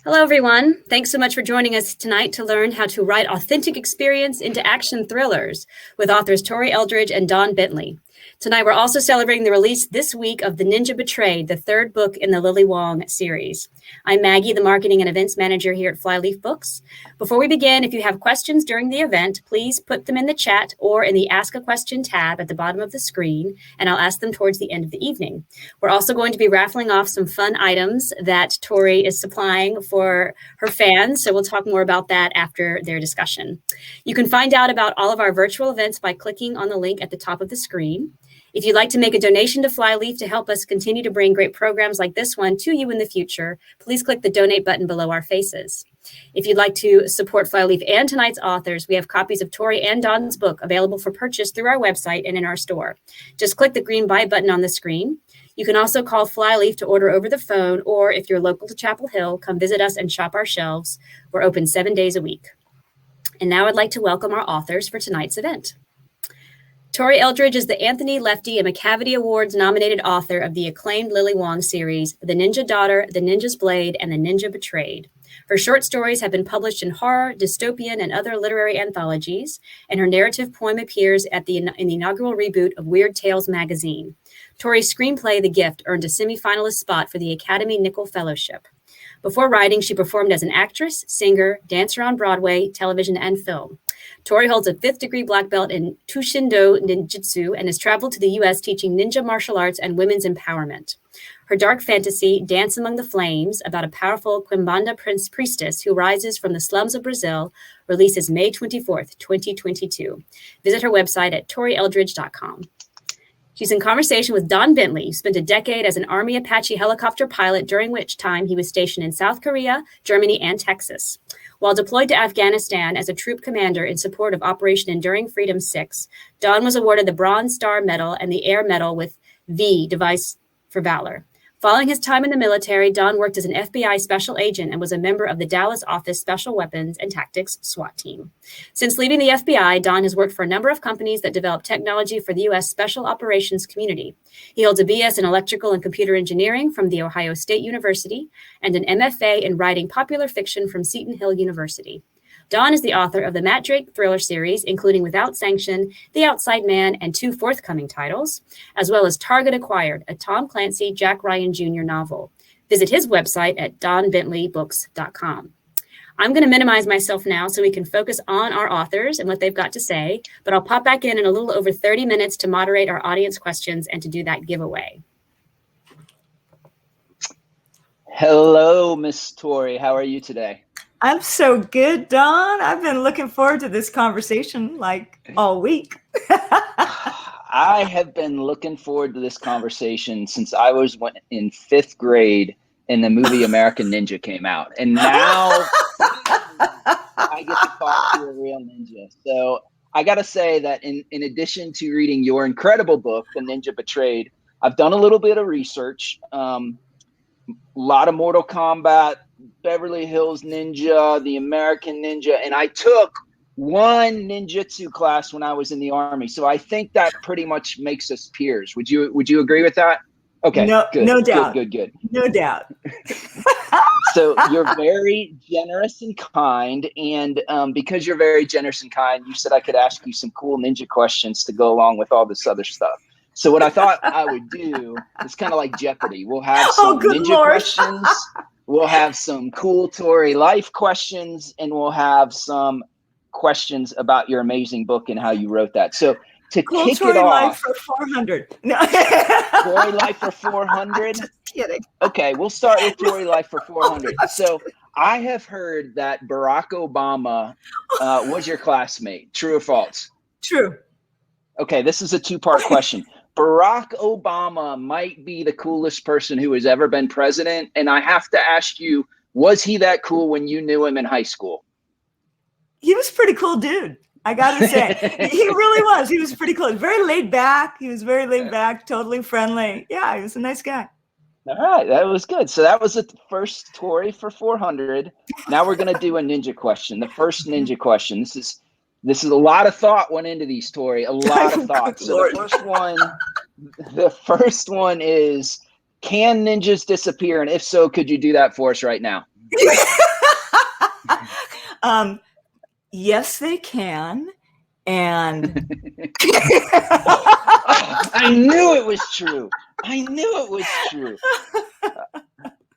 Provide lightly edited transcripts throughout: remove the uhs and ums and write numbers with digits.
Hello, everyone. Thanks so much for joining us tonight to learn how to write authentic experience into action thrillers with authors Tori Eldridge and Don Bentley. Tonight, we're also celebrating the release this week of The Ninja Betrayed, the third book in the Lily Wong series. I'm Maggie, the Marketing and Events Manager here at Flyleaf Books. Before we begin, if you have questions during the event, please put them in the chat or in the Ask a Question tab at the bottom of the screen, and I'll ask them towards the end of the evening. We're also going to be raffling off some fun items that Tori is supplying for her fans, so we'll talk more about that after their discussion. You can find out about all of our virtual events by clicking on the link at the top of the screen. If you'd like to make a donation to Flyleaf to help us continue to bring great programs like this one to you in the future, please click the donate button below our faces. If you'd like to support Flyleaf and tonight's authors, we have copies of Tori and Don's book available for purchase through our website and in our store. Just click the green buy button on the screen. You can also call Flyleaf to order over the phone, or if you're local to Chapel Hill, come visit us and shop our shelves. We're open 7 days a week. And now I'd like to welcome our authors for tonight's event. Tori Eldridge is the Anthony Lefty and McCavity Awards nominated author of the acclaimed Lily Wong series, The Ninja Daughter, The Ninja's Blade, and The Ninja Betrayed. Her short stories have been published in horror, dystopian, and other literary anthologies, and her narrative poem appears in the inaugural reboot of Weird Tales magazine. Tori's screenplay, The Gift, earned a semi-finalist spot for the Academy Nicholl Fellowship. Before writing, she performed as an actress, singer, dancer on Broadway, television, and film. Tori holds a 5th degree black belt in Tushindo Ninjutsu and has traveled to the U.S. teaching ninja martial arts and women's empowerment. Her dark fantasy, Dance Among the Flames, about a powerful Quimbanda priestess who rises from the slums of Brazil, releases May 24th, 2022. Visit her website at torieldridge.com. She's in conversation with Don Bentley, who spent a decade as an Army Apache helicopter pilot, during which time he was stationed in South Korea, Germany, and Texas. While deployed to Afghanistan as a troop commander in support of Operation Enduring Freedom 6, Don was awarded the Bronze Star Medal and the Air Medal with V, Device for Valor. Following his time in the military, Don worked as an FBI special agent and was a member of the Dallas Office Special Weapons and Tactics SWAT team. Since leaving the FBI, Don has worked for a number of companies that develop technology for the U.S. Special Operations community. He holds a BS in Electrical and Computer Engineering from The Ohio State University and an MFA in Writing Popular Fiction from Seton Hill University. Don is the author of the Matt Drake thriller series, including Without Sanction, The Outside Man, and 2 forthcoming titles, as well as Target Acquired, a Tom Clancy, Jack Ryan Jr. novel. Visit his website at donbentley.books.com. I'm going to minimize myself now so we can focus on our authors and what they've got to say, but I'll pop back in a little over 30 minutes to moderate our audience questions and to do that giveaway. Hello, Miss Tori. How are you today? I'm so good, Don. I've been looking forward to this conversation like all week. I have been looking forward to this conversation since I was in 5th grade and the movie American Ninja came out. And now I get to talk to a real ninja. So I got to say that in addition to reading your incredible book, The Ninja Betrayed, I've done a little bit of research. A lot of Mortal Kombat, Beverly Hills Ninja, the American Ninja, and I took one ninjutsu class when I was in the Army. So I think that pretty much makes us peers. Would you agree with that? Okay, no, good, no doubt. Good. No doubt. So you're very generous and kind, and because you're very generous and kind, you said I could ask you some cool ninja questions to go along with all this other stuff. So what I thought I would do is kind of like Jeopardy. We'll have some ninja questions. We'll have some cool Tori life questions, and we'll have some questions about your amazing book and how you wrote that. So to kick Tori it off, life for 400. No. Tori life for 400. Just kidding. Okay, we'll start with Tori life for 400. So I have heard that Barack Obama was your classmate. True or false? True. Okay, this is a 2-part question. Barack Obama might be the coolest person who has ever been president. And I have to ask you, was he that cool when you knew him in high school? He was a pretty cool dude. I got to say, he really was. He was pretty cool. Very laid back. He was very laid back, totally friendly. Yeah, he was a nice guy. All right, that was good. So that was the first Tori for 400. Now we're going to do a ninja question. The first ninja question. This is a lot of thought went into these, Tori. A lot of thought. So the first one is, can ninjas disappear? And if so, could you do that for us right now? Yes, they can. And I knew it was true. I knew it was true.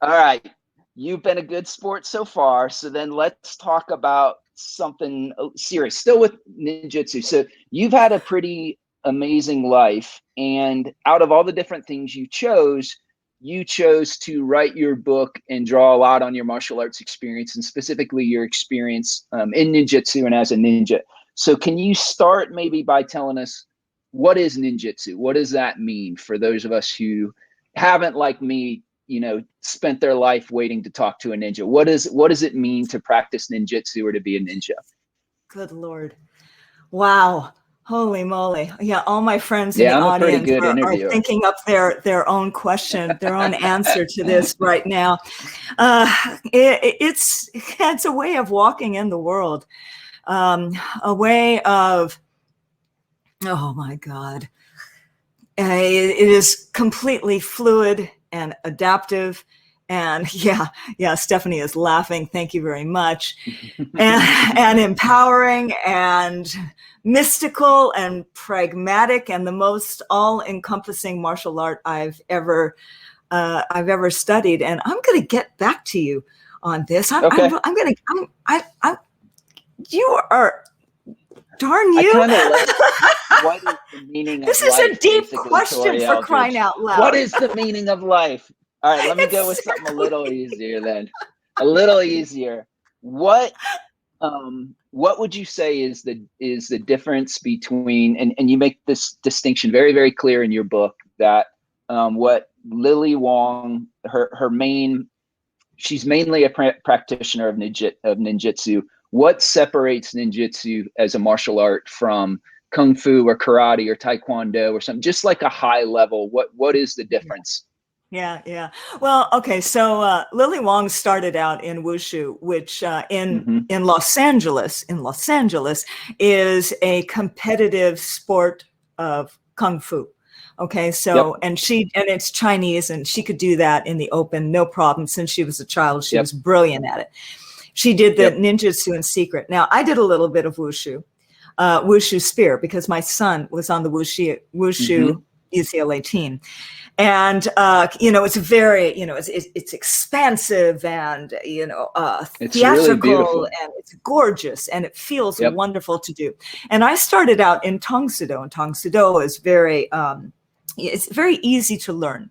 All right. You've been a good sport so far. So then let's talk about something serious, still with ninjutsu. So you've had a pretty amazing life. And out of all the different things you chose to write your book and draw a lot on your martial arts experience, and specifically your experience in ninjutsu and as a ninja. So can you start maybe by telling us, what is ninjutsu? What does that mean for those of us who haven't, like me, spent their life waiting to talk to a ninja? What does it mean to practice ninjutsu or to be a ninja? Good Lord. Wow. Holy moly. Yeah, all my friends in the I'm audience a pretty good are thinking up their own question, their own answer to this right now. It's a way of walking in the world, a way of, oh my God. It is completely fluid and adaptive. And yeah, Stephanie is laughing. Thank you very much. And empowering and mystical and pragmatic, and the most all-encompassing martial art I've ever studied. And I'm going to get back to you on this. You are, darn you. What is the meaning of this life? This is a deep question, Tori for Eldridge. crying out loud. What is the meaning of life? All right, let me go with something a little easier then. A little easier. What would you say is the difference between, and you make this distinction very, very clear in your book, that what Lily Wong, she's mainly a practitioner of ninjutsu. What separates ninjutsu as a martial art from kung fu or karate or taekwondo or something? Just like a high level, what is the difference? Yeah. Well, okay. So Lily Wong started out in wushu, which in Los Angeles is a competitive sport of kung fu. Okay. So, and it's Chinese, and she could do that in the open, no problem. Since she was a child, she was brilliant at it. She did the ninjutsu in secret. Now, I did a little bit of wushu spear, because my son was on the wushu UCLA team. And, it's very, it's expansive and, it's theatrical, really and it's gorgeous, and it feels wonderful to do. And I started out in Tang Soo Do, and Tang Soo Do is it's very easy to learn.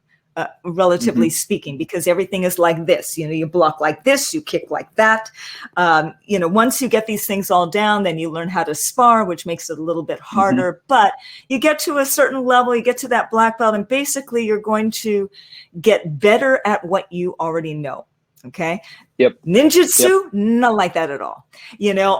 Relatively speaking, because everything is like this, you block like this, you kick like that. Once you get these things all down, then you learn how to spar, which makes it a little bit harder, but you get to a certain level, you get to that black belt, and basically you're going to get better at what you already know. Okay. Ninjutsu, not like that at all.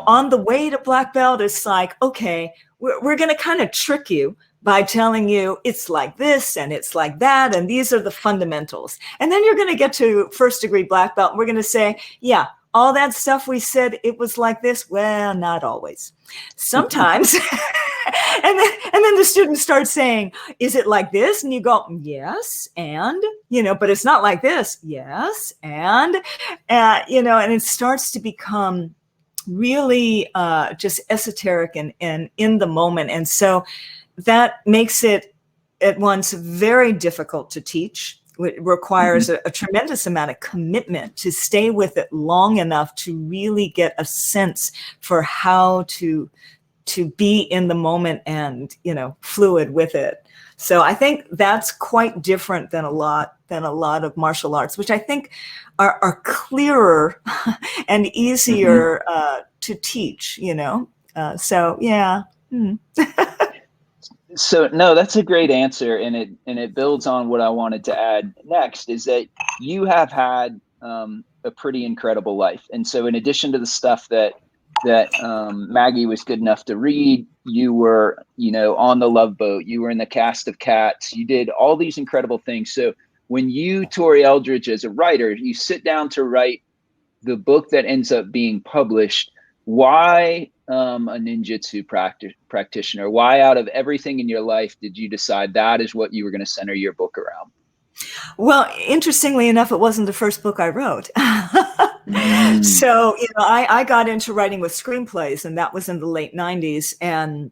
On the way to black belt, it's like, okay, we're going to kind of trick you by telling you it's like this and it's like that, and these are the fundamentals. And then you're going to get to first degree black belt, and we're going to say, yeah, all that stuff we said it was like this. Well, not always. Sometimes. and then the student starts saying, is it like this? And you go, yes, and, but it's not like this. Yes, and it starts to become really just esoteric and in the moment. And so that makes it at once very difficult to teach. It requires a tremendous amount of commitment to stay with it long enough to really get a sense for how to be in the moment and, fluid with it. So I think that's quite different than a lot of martial arts, which I think are clearer and easier to teach, So, yeah. So no, that's a great answer, and it builds on what I wanted to add next, is that you have had a pretty incredible life. And so in addition to the stuff that Maggie was good enough to read, you were, on the Love Boat, you were in the cast of Cats, you did all these incredible things. So when you, Tori Eldridge, as a writer, you sit down to write the book that ends up being published, why a ninjutsu practitioner? Why, out of everything in your life, did you decide that is what you were going to center your book around? Well, interestingly enough, it wasn't the first book I wrote. So, I got into writing with screenplays, and that was in the late 90s. And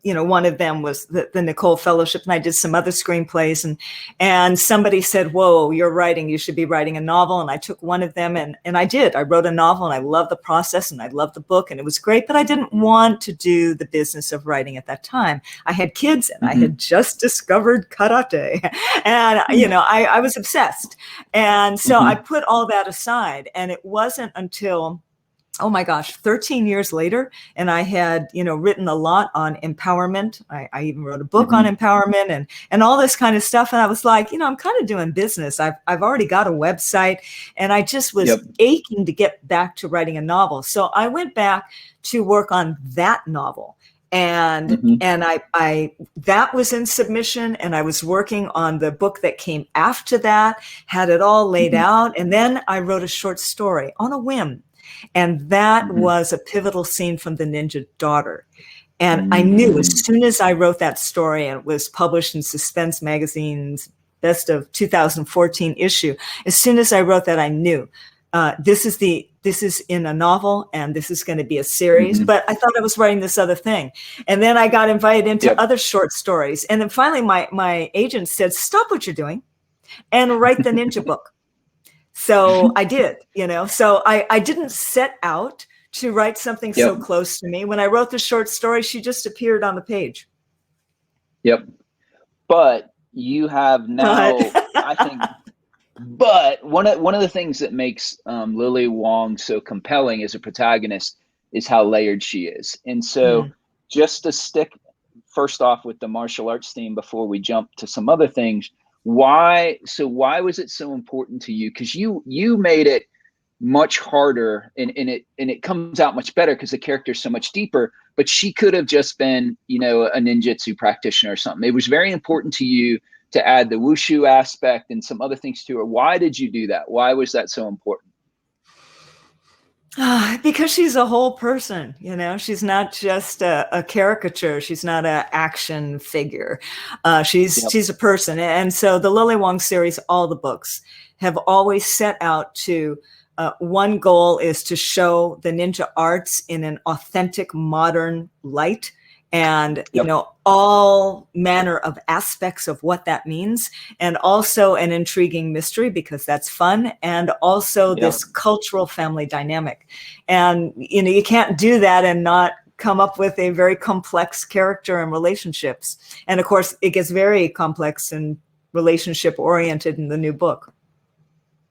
one of them was the Nicole Fellowship, and I did some other screenplays, and somebody said, whoa, you should be writing a novel. And I took one of them and I did. I wrote a novel, and I loved the process, and I loved the book, and it was great, but I didn't want to do the business of writing at that time. I had kids, and I had just discovered karate, and, I was obsessed. And so I put all that aside, and it wasn't until, oh my gosh, 13 years later, and I had, written a lot on empowerment. I even wrote a book on empowerment and all this kind of stuff. And I was like, I'm kind of doing business. I've already got a website, and I just was aching to get back to writing a novel. So I went back to work on that novel. And I that was in submission, and I was working on the book that came after that, had it all laid out. And then I wrote a short story on a whim. And that was a pivotal scene from The Ninja Daughter. And I knew as soon as I wrote that story, and it was published in Suspense Magazine's Best of 2014 issue, as soon as I wrote that, I knew this is in a novel, and this is going to be a series. But I thought I was writing this other thing. And then I got invited into other short stories. And then finally my agent said, stop what you're doing and write the ninja book. So I did, so I didn't set out to write something so close to me. When I wrote the short story, she just appeared on the page. But you have now, I think, but one of the things that makes Lily Wong so compelling as a protagonist is how layered she is. And so just to stick first off with the martial arts theme before we jump to some other things, why was it so important to you? Because you made it much harder, and it comes out much better because the character is so much deeper. But she could have just been, a ninjutsu practitioner or something. It was very important to you to add the wushu aspect and some other things to her. Why did you do that? Why was that so important? Because she's a whole person, she's not just a caricature. She's not an action figure. She's a person. And so the Lily Wong series, all the books have always set out to, one goal is to show the ninja arts in an authentic, modern light. And, all manner of aspects of what that means, and also an intriguing mystery, because that's fun, and also this cultural family dynamic. And, you can't do that and not come up with a very complex character and relationships. And of course, it gets very complex and relationship oriented in the new book.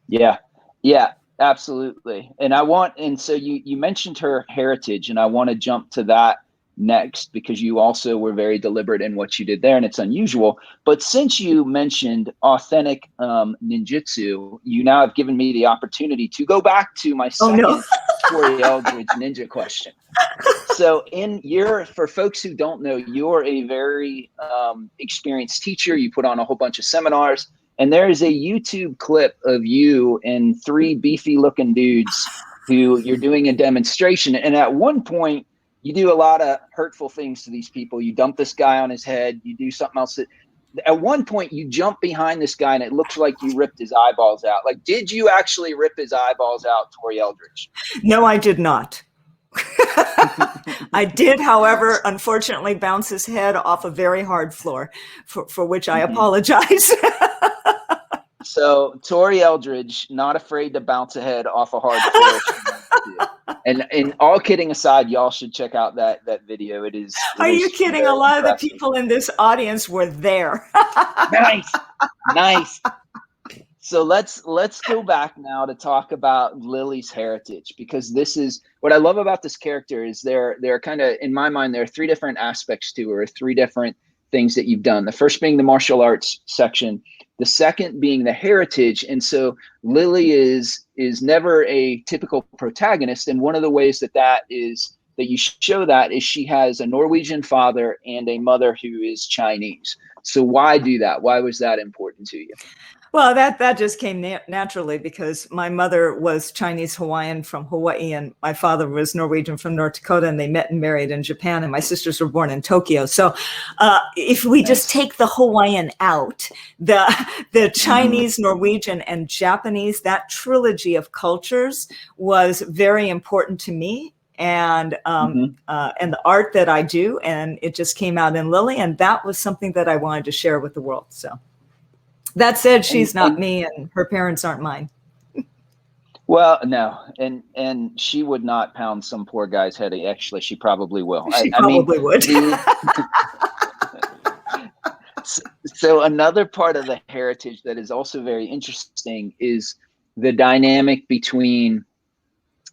Yeah, absolutely. And so you mentioned her heritage, and I want to jump to that next, because you also were very deliberate in what you did there, and it's unusual. But since you mentioned authentic ninjutsu, you now have given me the opportunity to go back to my second Tori Eldridge ninja question. So for folks who don't know, you're a very experienced teacher. You put on a whole bunch of seminars, and there is a YouTube clip of you and 3 beefy looking dudes who you're doing a demonstration. And at one point, you do a lot of hurtful things to these people. You dump this guy on his head. You do something else. At one point, you jump behind this guy, and it looks like you ripped his eyeballs out. Like, did you actually rip his eyeballs out, Tori Eldridge? No, I did not. I did, however, unfortunately, bounce his head off a very hard floor, for which I apologize. So Tori Eldridge, not afraid to bounce a head off a hard floor. And all kidding aside, y'all should check out that video. Are you kidding? A lot impressive. Of the people in this audience were there. Nice. So let's go back now to talk about Lily's heritage, because this is what I love about this character. Is there are kind of, in my mind, there are 3 different aspects to her, 3 different things that you've done. The first being the martial arts section, the second being the heritage. And so Lily is never a typical protagonist. And one of the ways that is that you show that is she has a Norwegian father and a mother who is Chinese. So why do that? Why was that important to you? Well, that just came naturally because my mother was Chinese Hawaiian from Hawaii, and my father was Norwegian from North Dakota, and they met and married in Japan, and my sisters were born in Tokyo. So if we just take the Hawaiian out, the Chinese, Norwegian, and Japanese, that trilogy of cultures was very important to me. And the art that I do, and it just came out in Lily, and that was something that I wanted to share with the world. So that said, she's not me, and her parents aren't mine. Well, no, and she would not pound some poor guy's head. Actually, she probably will. She probably would. So another part of the heritage that is also very interesting is the dynamic between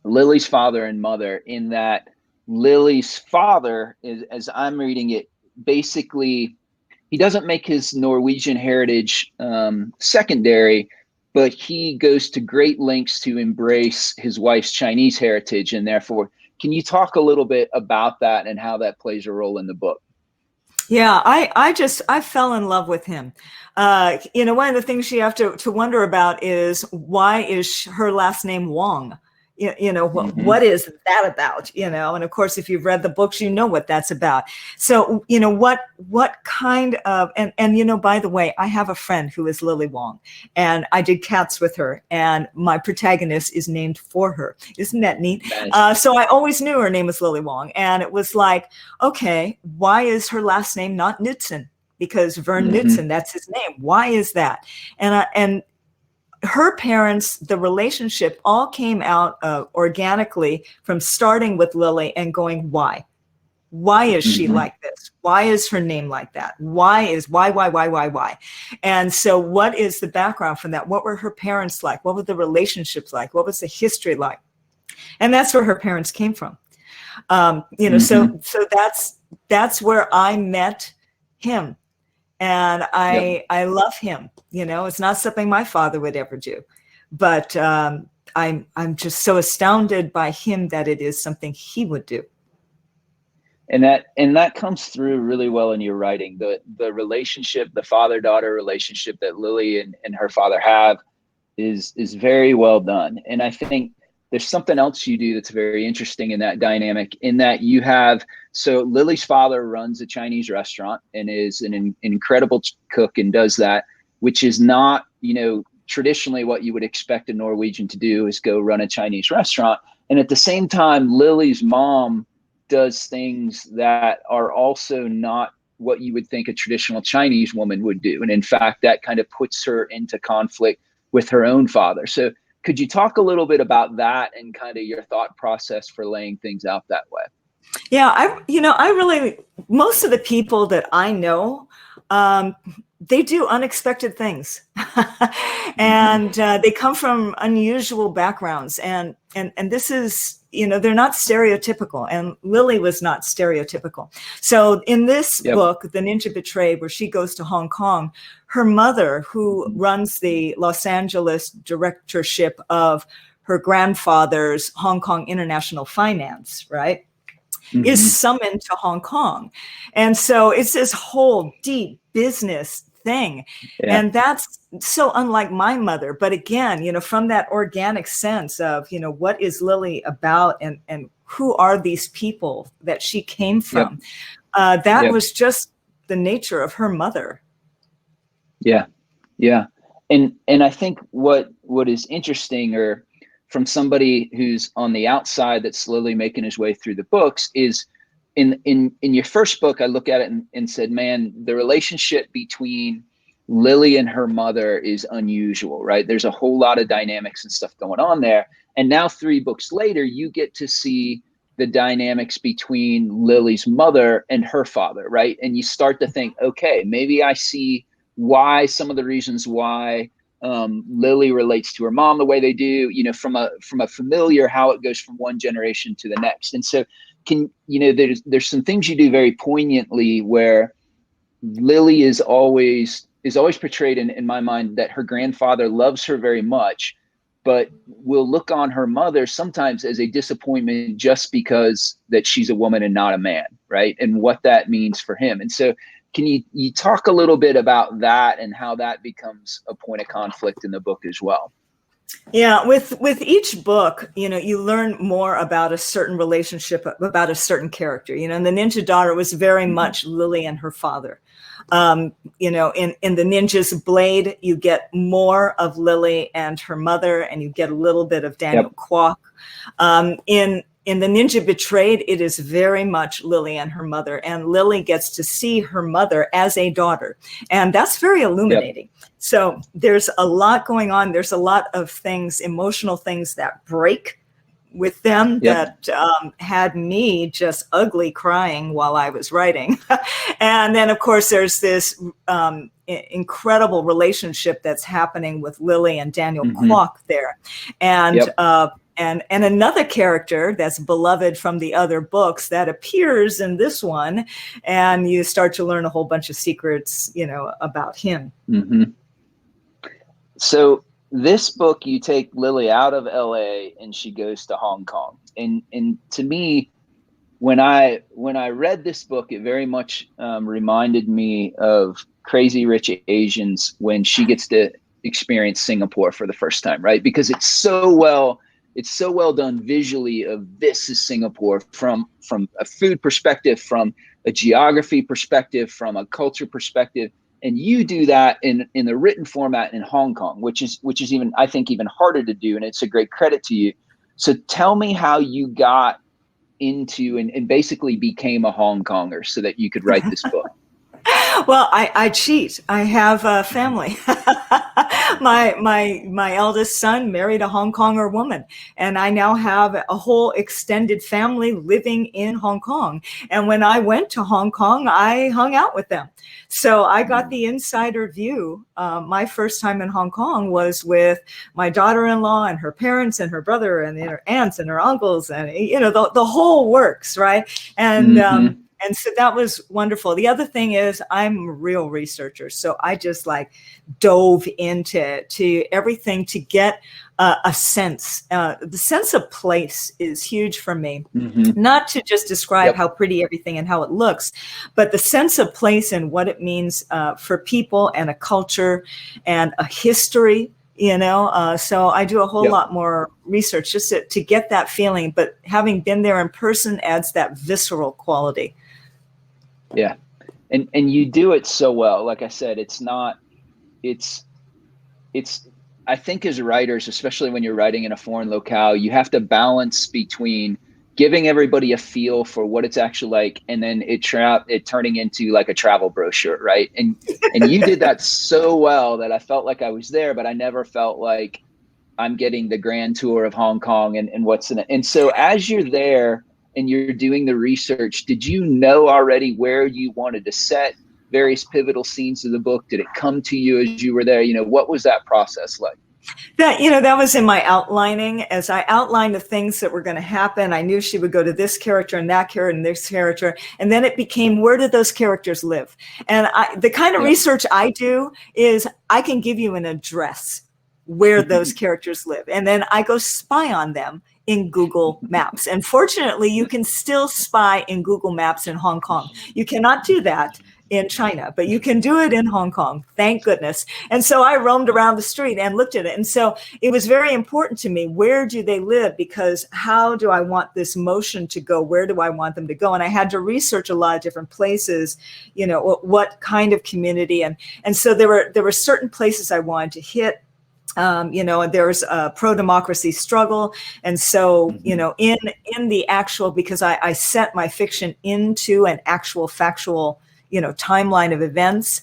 Lily's father and mother, in that Lily's father is, as I'm reading it, basically, he doesn't make his Norwegian heritage secondary, but he goes to great lengths to embrace his wife's Chinese heritage. And therefore, can you talk a little bit about that and how that plays a role in the book? Yeah, I fell in love with him. One of the things you have to wonder about is, why is her last name Wong? What is that about? And of course, if you've read the books, you know what that's about. So, what kind of, and by the way, I have a friend who is Lily Wong, and I did Cats with her, and my protagonist is named for her. Isn't that neat? Nice. So I always knew her name was Lily Wong, and it was like, okay, why is her last name not Knudsen? Because Vern Knudsen, that's his name. Why is that? And her parents, the relationship all came out organically from starting with Lily and going, why? Why is she like this? Why is her name like that? Why? And so what is the background from that? What were her parents like? What were the relationships like? What was the history like? And that's where her parents came from. So that's where I met him. And I love him. It's not something my father would ever do, but I'm just so astounded by him that it is something he would do. And that comes through really well in your writing. The relationship, the father-daughter relationship that Lily and her father have is very well done. And I think there's something else you do that's very interesting in that dynamic, in that you have, so Lily's father runs a Chinese restaurant and is an incredible cook and does that, which is not, traditionally what you would expect a Norwegian to do, is go run a Chinese restaurant. And at the same time, Lily's mom does things that are also not what you would think a traditional Chinese woman would do. And in fact, that kind of puts her into conflict with her own father. So could you talk a little bit about that and kind of your thought process for laying things out that way? Yeah, I really, most of the people that I know, they do unexpected things, and they come from unusual backgrounds, and this is, they're not stereotypical, and Lily was not stereotypical. So in this book, The Ninja Betrayed, where she goes to Hong Kong, her mother, who runs the Los Angeles directorship of her grandfather's Hong Kong International Finance, right, is summoned to Hong Kong. And so it's this whole deep business thing. Yeah. And that's so unlike my mother. But again, from that organic sense of, what is Lily about, and who are these people that she came from? That was just the nature of her mother. Yeah. Yeah. And I think what is interesting, or from somebody who's on the outside that's slowly making his way through the books, is in your first book, I look at it and said, man, the relationship between Lily and her mother is unusual, right? There's a whole lot of dynamics and stuff going on there. And now 3 books later, you get to see the dynamics between Lily's mother and her father, right? And you start to think, okay, maybe I see why, some of the reasons why Lily relates to her mom the way they do, from a familiar, how it goes from one generation to the next. And so there's some things you do very poignantly where Lily is always portrayed in my mind that her grandfather loves her very much, but will look on her mother sometimes as a disappointment just because that she's a woman and not a man, right? And what that means for him. And so can you talk a little bit about that and how that becomes a point of conflict in the book as well? Yeah, with each book, you learn more about a certain relationship, about a certain character. In The Ninja Daughter, it was very much Lily and her father. In The Ninja's Blade, you get more of Lily and her mother, and you get a little bit of Daniel Kwok. In The Ninja Betrayed, it is very much Lily and her mother, and Lily gets to see her mother as a daughter, and that's very illuminating. So there's a lot going on. There's a lot of things, emotional things that break with them that had me just ugly crying while I was writing. And then, of course, there's this incredible relationship that's happening with Lily and Daniel Kwok there. And another character that's beloved from the other books that appears in this one, and you start to learn a whole bunch of secrets, about him. So this book, you take Lily out of LA and she goes to Hong Kong. And to me, when I read this book, it very much reminded me of Crazy Rich Asians when she gets to experience Singapore for the first time, right? Because it's so well done visually of this is Singapore from a food perspective, from a geography perspective, from a culture perspective. And you do that in the written format in Hong Kong, which is even, I think, even harder to do. And it's a great credit to you. So tell me how you got into and basically became a Hong Konger so that you could write this book. Well, I cheat. I have a family. My eldest son married a Hong Konger woman, and I now have a whole extended family living in Hong Kong. And when I went to Hong Kong, I hung out with them. So I got the insider view. My first time in Hong Kong was with my daughter-in-law and her parents and her brother and her aunts and her uncles and, the whole works, right? And so that was wonderful. The other thing is I'm a real researcher. So I just dove into everything to get a sense. The sense of place is huge for me, not to just describe how pretty everything and how it looks, but the sense of place and what it means for people and a culture and a history. So I do a whole lot more research just to get that feeling. But having been there in person adds that visceral quality. Yeah. And you do it so well. Like I said, I think as writers, especially when you're writing in a foreign locale, you have to balance between giving everybody a feel for what it's actually like, and then it turning into like a travel brochure, right? And you did that so well that I felt like I was there, but I never felt like I'm getting the grand tour of Hong Kong and what's in it. And so as you're there and you're doing the research, did you know already where you wanted to set various pivotal scenes of the book? Did it come to you as you were there? What was that process like? That was in my outlining. As I outlined the things that were going to happen, I knew she would go to this character and that character and this character. And then it became, where did those characters live? And the kind of research I do is I can give you an address where those characters live. And then I go spy on them in Google Maps. And fortunately, you can still spy in Google Maps in Hong Kong. You cannot do that in China, but you can do it in Hong Kong, thank goodness. And so I roamed around the street and looked at it. And so it was very important to me, where do they live? Because how do I want this motion to go? Where do I want them to go? And I had to research a lot of different places, what kind of community. And so there were certain places I wanted to hit. There's a pro-democracy struggle. And so, in the actual, because I set my fiction into an actual factual timeline of events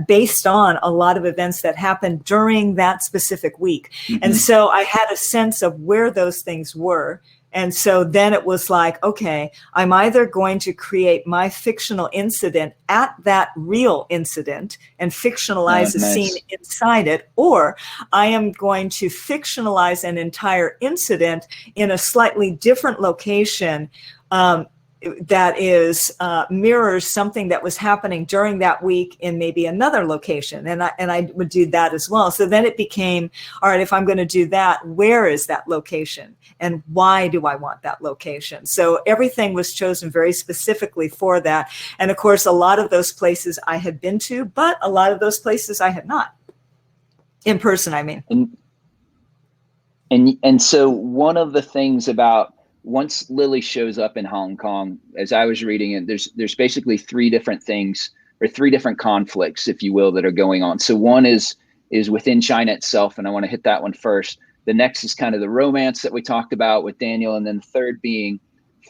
based on a lot of events that happened during that specific week. And so I had a sense of where those things were. And so then it was like, okay, I'm either going to create my fictional incident at that real incident and fictionalize a scene inside it, or I am going to fictionalize an entire incident in a slightly different location, that is mirrors something that was happening during that week in maybe another location, and I would do that as well. So then it became, all right, if I'm going to do that, where is that location and why do I want that location? So everything was chosen very specifically for that. And of course, a lot of those places I had been to, but a lot of those places I had not, in person, I mean. And so one of the things about, once Lily shows up in Hong Kong, as I was reading it, there's basically three different things, or three different conflicts, if you will, that are going on. So one is within China itself, and I want to hit that one first. The next is kind of the romance that we talked about with Daniel, and then the third being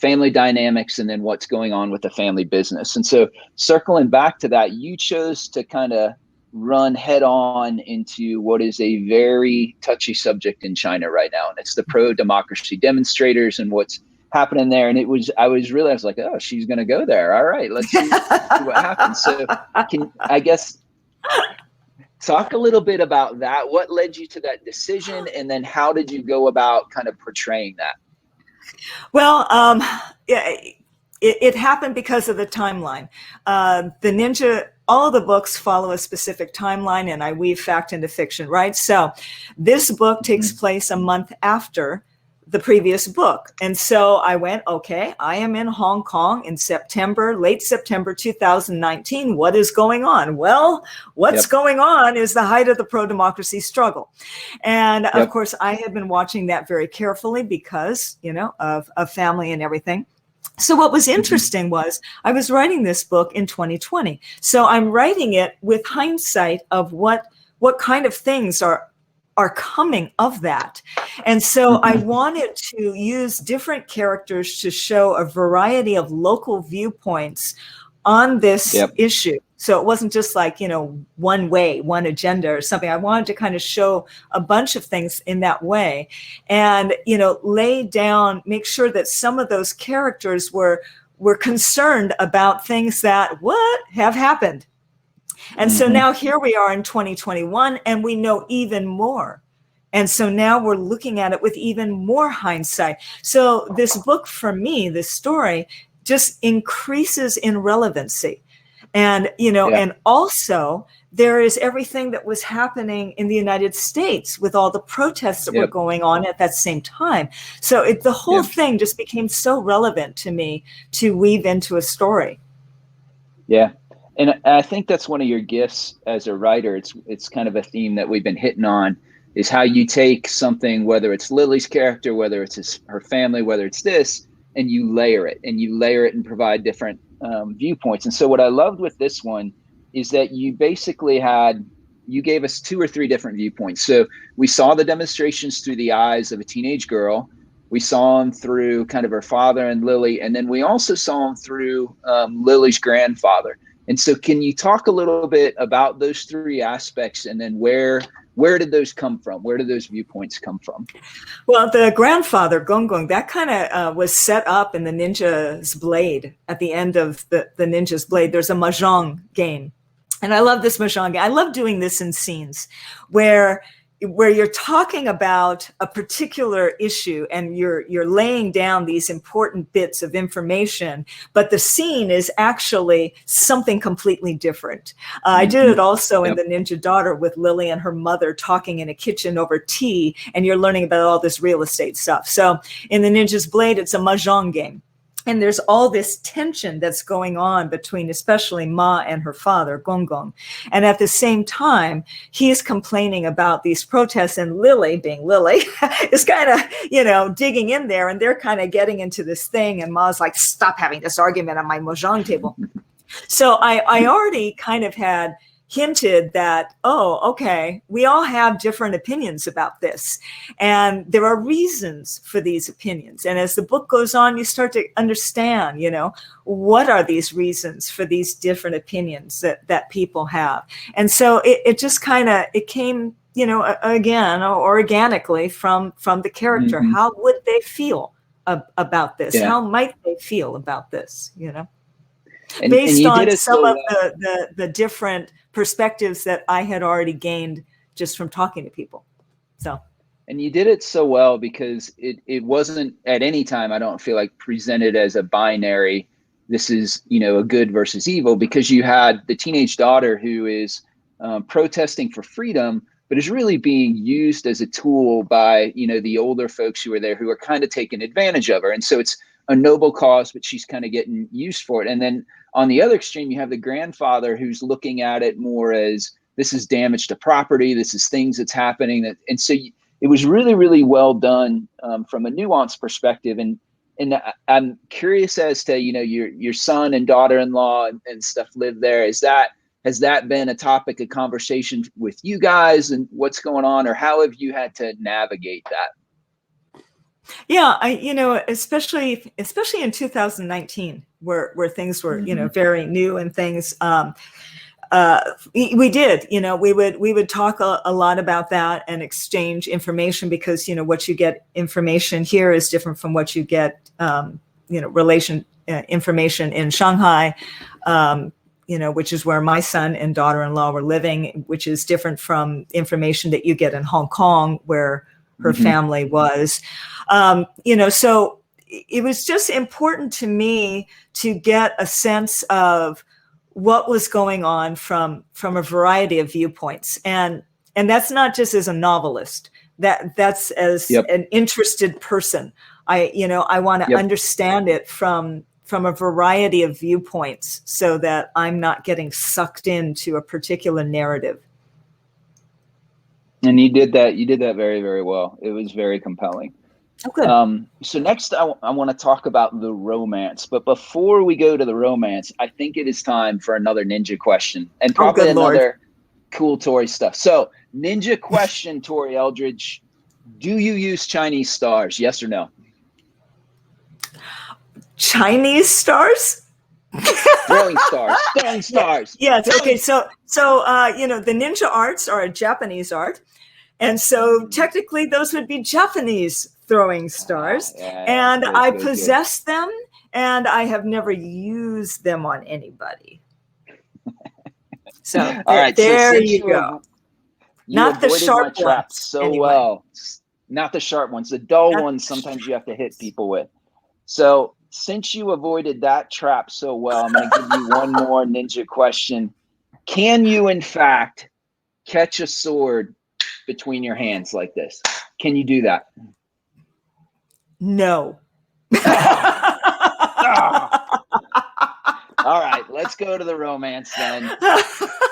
family dynamics, and then what's going on with the family business. And so circling back to that, you chose to kind of run head on into what is a very touchy subject in China right now. And it's the pro-democracy demonstrators and what's happening there. And I was like, oh, she's going to go there. All right, let's see what happens. So I guess talk a little bit about that. What led you to that decision? And then how did you go about kind of portraying that? Well, it happened because of the timeline. All of the books follow a specific timeline, and I weave fact into fiction, right? So this book takes place a month after the previous book. And so I went, okay, I am in Hong Kong in late September 2019. What is going on? Well, what's going on is the height of the pro-democracy struggle. And of course, I had been watching that very carefully because, of family and everything. So what was interesting was I was writing this book in 2020. So I'm writing it with hindsight of what kind of things are coming of that. And so I wanted to use different characters to show a variety of local viewpoints on this issue. So it wasn't just like, one way, one agenda or something. I wanted to kind of show a bunch of things in that way and, make sure that some of those characters were concerned about things that have happened. And so now here we are in 2021 and we know even more. And so now we're looking at it with even more hindsight. So this book for me, this story just increases in relevancy. And, and also there is everything that was happening in the United States with all the protests that were going on at that same time. So the whole thing just became so relevant to me to weave into a story. Yeah. And I think that's one of your gifts as a writer. It's kind of a theme that we've been hitting on, is how you take something, whether it's Lily's character, whether it's her family, whether it's this, and you layer it and provide different viewpoints. And so what I loved with this one is that you basically you gave us 2 or 3 different viewpoints. So we saw the demonstrations through the eyes of a teenage girl. We saw them through kind of her father and Lily. And then we also saw them through Lily's grandfather. And so can you talk a little bit about those 3 aspects, and then where did those come from? Where did those viewpoints come from? Well, the grandfather, Gong Gong, that kind of was set up in the Ninja's Blade. At the end of the Ninja's Blade, there's a Mahjong game. And I love this Mahjong game. I love doing this in scenes where you're talking about a particular issue and you're laying down these important bits of information, but the scene is actually something completely different. I did it also in The Ninja Daughter with Lily and her mother talking in a kitchen over tea, and you're learning about all this real estate stuff. So in The Ninja's Blade, it's a Mahjong game. And there's all this tension that's going on between especially Ma and her father, Gong Gong. And at the same time, he's complaining about these protests, and Lily, being Lily, is kind of, digging in there, and they're kind of getting into this thing. And Ma's like, stop having this argument on my Mahjong table. So I already kind of had hinted that, we all have different opinions about this. And there are reasons for these opinions. And as the book goes on, you start to understand, what are these reasons for these different opinions that people have. And so it just it came, again, organically from the character. How would they feel about this? Yeah. How might they feel about this, And, based and on some of the different perspectives that I had already gained just from talking to people. So And you did it so well because it wasn't at any time, I don't feel like, presented as a binary, this is, a good versus evil, because you had the teenage daughter who is protesting for freedom, but is really being used as a tool by, the older folks who are there, who are kind of taking advantage of her. And so it's a noble cause, but she's kind of getting used for it. And then on the other extreme, you have the grandfather who's looking at it more as, this is damage to property, this is things that's happening. And so it was really, really well done from a nuanced perspective. And I'm curious as to, your son and daughter-in-law and stuff live there. Has that been a topic of conversation with you guys, and what's going on, or how have you had to navigate that? Yeah, especially in 2019, where things were, very new and things. We did, we would talk a lot about that and exchange information, because, what you get information here is different from what you get, information in Shanghai, which is where my son and daughter-in-law were living, which is different from information that you get in Hong Kong, where her family was. So it was just important to me to get a sense of what was going on from a variety of viewpoints. And that's not just as a novelist, that's as an interested person. I want to understand it from a variety of viewpoints, so that I'm not getting sucked into a particular narrative. And you did that very, very well. It was very compelling. Oh, good. So next, I want to talk about the romance. But before we go to the romance, I think it is time for another ninja question, and probably another cool Tori stuff. So, ninja question, Tori Eldridge: do you use Chinese stars? Yes or no? Chinese stars? Throwing stars. Yes. Okay. So the ninja arts are a Japanese art, and so technically those would be Japanese throwing stars. And I possess them, and I have never used them on anybody. So all right, there you go. Not the sharp ones. So anyway. Well, not the sharp ones. The dull ones. Sometimes you have to hit people with. So since you avoided that trap so well, I'm going to give you one more ninja question. Can you, in fact, catch a sword between your hands like this? Can you do that? No. All right, let's go to the romance then.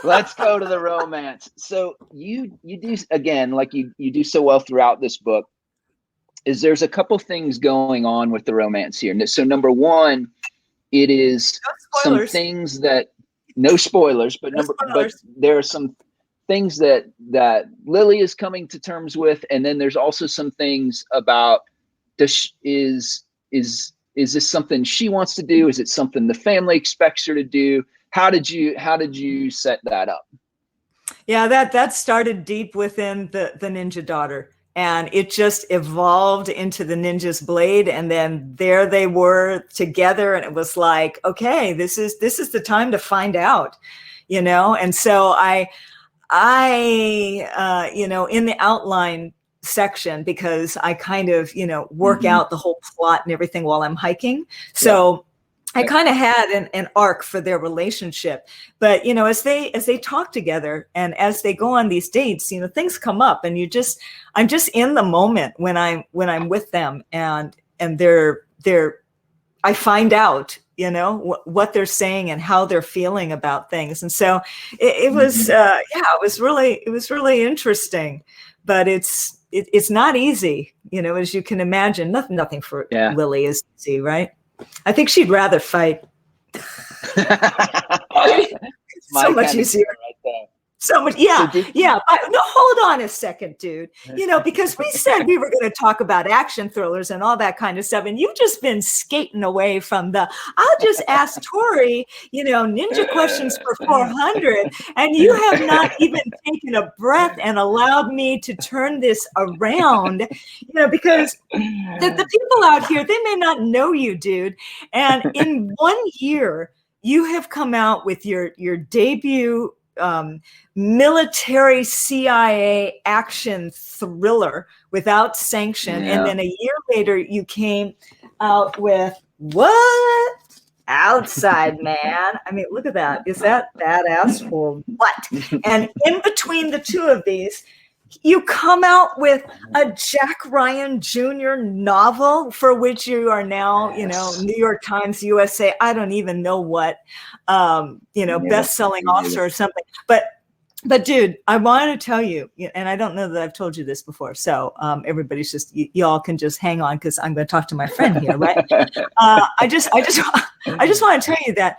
Let's go to the romance. So you do, again, like you do so well throughout this book, is there's a couple things going on with the romance here. So number one, it is some things that, no spoilers, but but there are some things that Lily is coming to terms with, and then there's also some things about, is this something she wants to do? Is it something the family expects her to do? How did you set that up? Yeah, that started deep within the ninja daughter, and it just evolved into the ninja's blade, and then there they were together, and it was like, okay, this is the time to find out, And so I in the outline section, because I kind of, work out the whole plot and everything while I'm hiking. So I kind of had an arc for their relationship, but as they talk together and as they go on these dates, things come up, and I'm just in the moment when I'm with them, and I find out, what they're saying and how they're feeling about things. And so it was, it was really interesting, but it's not easy, as you can imagine. Nothing for Lily is easy, right? I think she'd rather fight. So much easier. Right there. So much, yeah. No, hold on a second, dude. Because we said we were going to talk about action thrillers and all that kind of stuff, and you've just been skating away from I'll just ask Tori, ninja questions for 400, and you have not even taken a breath and allowed me to turn this around, because the people out here, they may not know you, dude. And in 1 year, you have come out with your debut military CIA action thriller without sanction. Yeah. And then a year later, you came out with what? Outside Man. I mean, look at that. Is that badass or what? And in between the two of these, you come out with a Jack Ryan Jr. novel for which you are now, New York Times, USA, I don't even know what, best-selling author or something. But dude, I want to tell you, and I don't know that I've told you this before, so everybody's just, y'all can just hang on because I'm going to talk to my friend here, right? I just want to tell you that,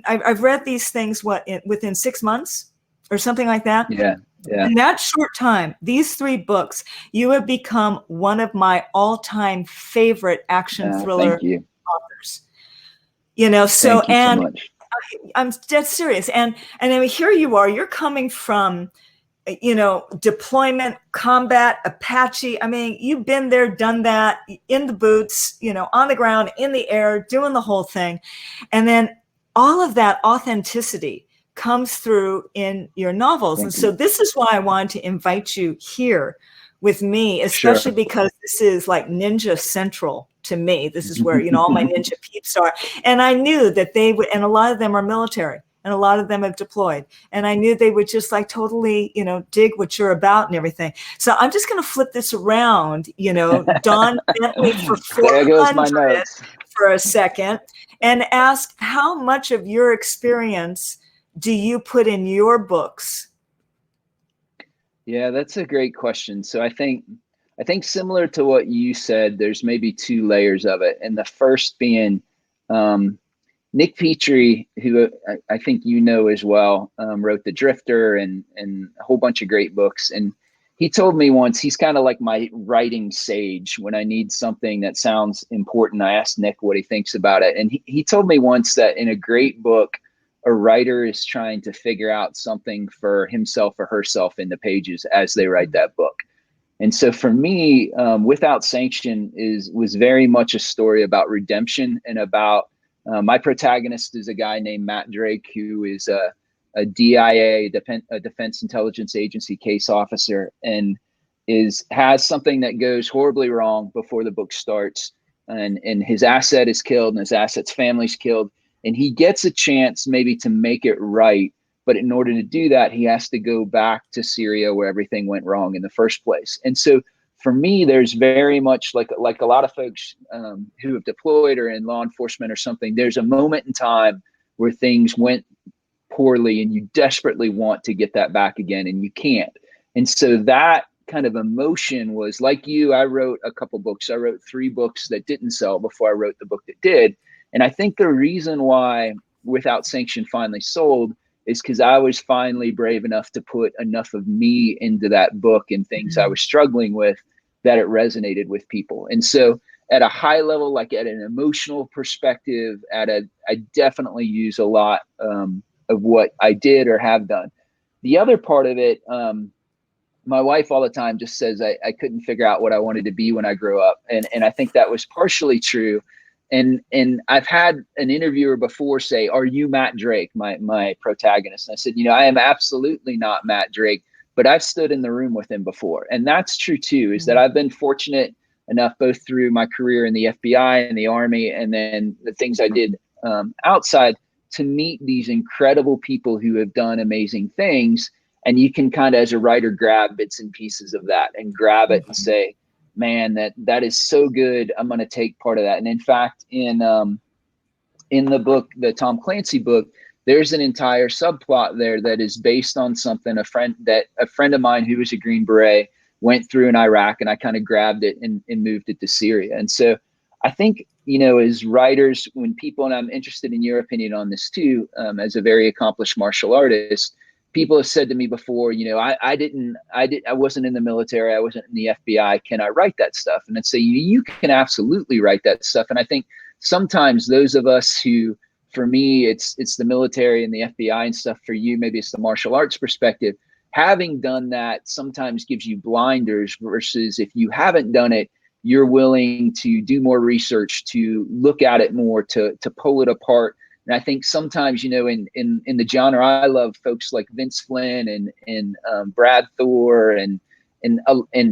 I've read these things within 6 months or something like that. Yeah. In that short time, these 3 books, you have become one of my all-time favorite action thriller authors. So Thank you so much. I'm dead serious. And I mean, here you are, you're coming from, deployment, combat, Apache. I mean, you've been there, done that, in the boots, on the ground, in the air, doing the whole thing. And then all of that authenticity comes through in your novels. And so this is why I wanted to invite you here with me, especially because this is like Ninja Central to me. This is where, all my ninja peeps are. And I knew that they would, and a lot of them are military and a lot of them have deployed. And I knew they would just like totally, dig what you're about and everything. So I'm just going to flip this around, Don Bentley for 400 for a second and ask how much of your experience do you put in your books? Yeah, that's a great question. So I think similar to what you said, there's maybe 2 layers of it. And the first being Nick Petrie, who I think as well, wrote The Drifter and a whole bunch of great books. And he told me once, he's kind of like my writing sage. When I need something that sounds important, I ask Nick what he thinks about it. And he told me once that in a great book, a writer is trying to figure out something for himself or herself in the pages as they write that book. And so for me, Without Sanction was very much a story about redemption and about my protagonist is a guy named Matt Drake, who is a DIA, a Defense Intelligence Agency case officer, and has something that goes horribly wrong before the book starts. And his asset is killed and his asset's family's killed. And he gets a chance maybe to make it right. But in order to do that, he has to go back to Syria where everything went wrong in the first place. And so for me, there's very much like a lot of folks who have deployed or in law enforcement or something, there's a moment in time where things went poorly and you desperately want to get that back again and you can't. And so that kind of emotion was like you. I wrote a couple books. I wrote 3 books that didn't sell before I wrote the book that did. And I think the reason why Without Sanction finally sold is because I was finally brave enough to put enough of me into that book and things I was struggling with that it resonated with people. And so at a high level, like at an emotional perspective, I definitely use a lot of what I did or have done. The other part of it, my wife all the time just says I couldn't figure out what I wanted to be when I grew up. And I think that was partially true. And I've had an interviewer before say, "Are you Matt Drake, my protagonist?" And I said, I am absolutely not Matt Drake, but I've stood in the room with him before. And that's true too, is that I've been fortunate enough both through my career in the FBI and the Army and then the things I did outside to meet these incredible people who have done amazing things. And you can kind of, as a writer, grab bits and pieces of that and grab it and say, man, that is so good. I'm going to take part of that. And in fact, in the book, the Tom Clancy book, there's an entire subplot there that is based on something a friend of mine who was a Green Beret went through in Iraq, and I kind of grabbed it and moved it to Syria. And so I think, as writers, when people, and I'm interested in your opinion on this too, as a very accomplished martial artist, people have said to me before, I wasn't in the military. I wasn't in the FBI. Can I write that stuff? And I'd say, you can absolutely write that stuff. And I think sometimes those of us who, for me, it's the military and the FBI and stuff. For you, maybe it's the martial arts perspective. Having done that sometimes gives you blinders versus if you haven't done it, you're willing to do more research, to look at it more, to pull it apart And I think sometimes, you know, in the genre, I love folks like Vince Flynn and Brad Thor and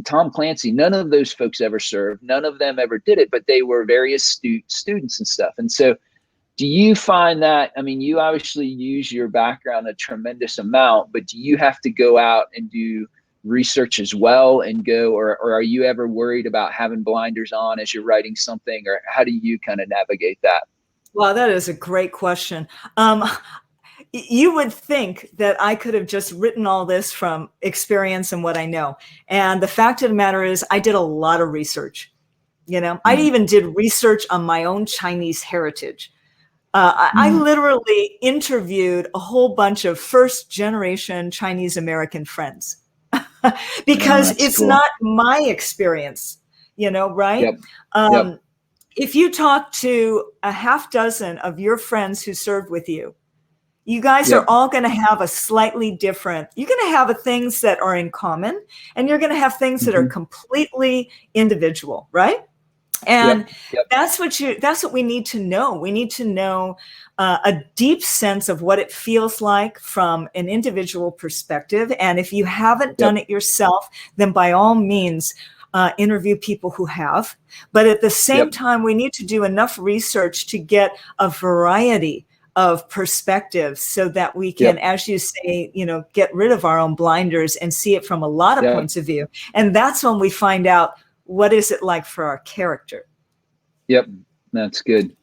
Tom Clancy. None of those folks ever served. None of them ever did it, but they were very astute students and stuff. And so do you find that, I mean, you obviously use your background a tremendous amount, but do you have to go out and do research as well and go, or are you ever worried about having blinders on as you're writing something, or how do you kind of navigate that? Well, that is a great question. You would think that I could have just written all this from experience and what I know. And the fact of the matter is I did a lot of research. You know, I even did research on my own Chinese heritage. I literally interviewed a whole bunch of first generation Chinese American friends because it's cool. Not my experience, you know, right? Yep. If you talk to a half dozen of your friends who served with you, you guys are all going to have a slightly different, you're going to have things that are in common, and you're going to have things that are completely individual, right? And that's what we need to know. We need to know a deep sense of what it feels like from an individual perspective. And if you haven't done it yourself, then by all means, interview people who have. But at the same time, we need to do enough research to get a variety of perspectives so that we can, as you say, you know, get rid of our own blinders and see it from a lot of points of view. And that's when we find out, what is it like for our character? Yep, that's good.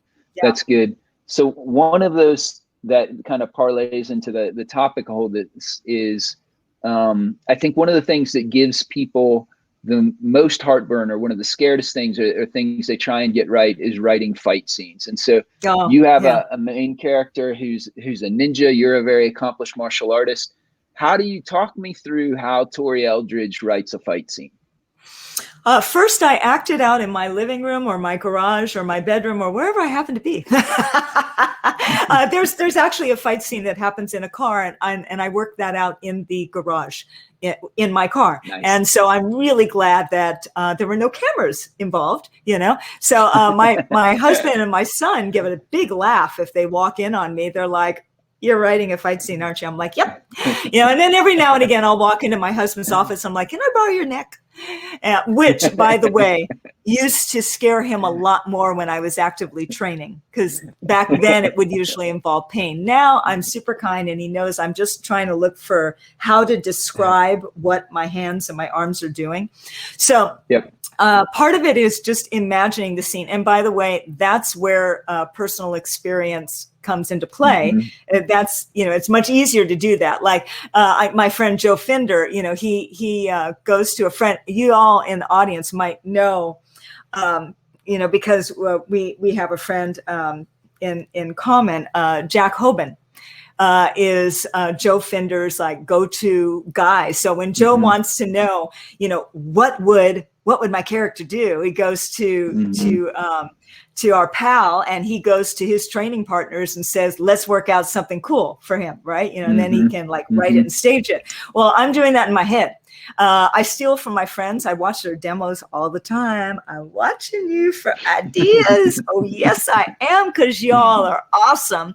That's good. So one of those that kind of parlays into the topic of all this is, I think one of the things that gives people the most heartburn, or one of the scariest things, or things they try and get right, is writing fight scenes. And so you have a main character who's a ninja. You're a very accomplished martial artist. How do you talk me through how Tori Eldridge writes a fight scene? First, I acted out in my living room or my garage or my bedroom or wherever I happen to be. There's actually a fight scene that happens in a car, and I worked that out in the garage in my car. Nice. And so I'm really glad that there were no cameras involved, you know. So my husband and my son give it a big laugh if they walk in on me. They're like, "You're writing a fight scene, aren't you?" I'm like, "Yep." You know, and then every now and again, I'll walk into my husband's office. I'm like, "Can I borrow your neck?" Which, by the way, used to scare him a lot more when I was actively training, because back then it would usually involve pain. Now I'm super kind, and he knows I'm just trying to look for how to describe what my hands and my arms are doing. So part of it is just imagining the scene. And by the way, that's where personal experience comes into play. That's, you know, it's much easier to do that. Like my friend Joe Finder, you know, he goes to a friend. You all in the audience might know, you know, because we have a friend in common. Jack Hoban is Joe Finder's like go-to guy. So when Joe wants to know, you know, what would my character do, he goes to our pal, and he goes to his training partners and says, let's work out something cool for him, right? You know, and then he can like write it and stage it. Well, I'm doing that in my head. I steal from my friends. I watch their demos all the time. I'm watching you for ideas. Oh, yes, I am, because y'all are awesome.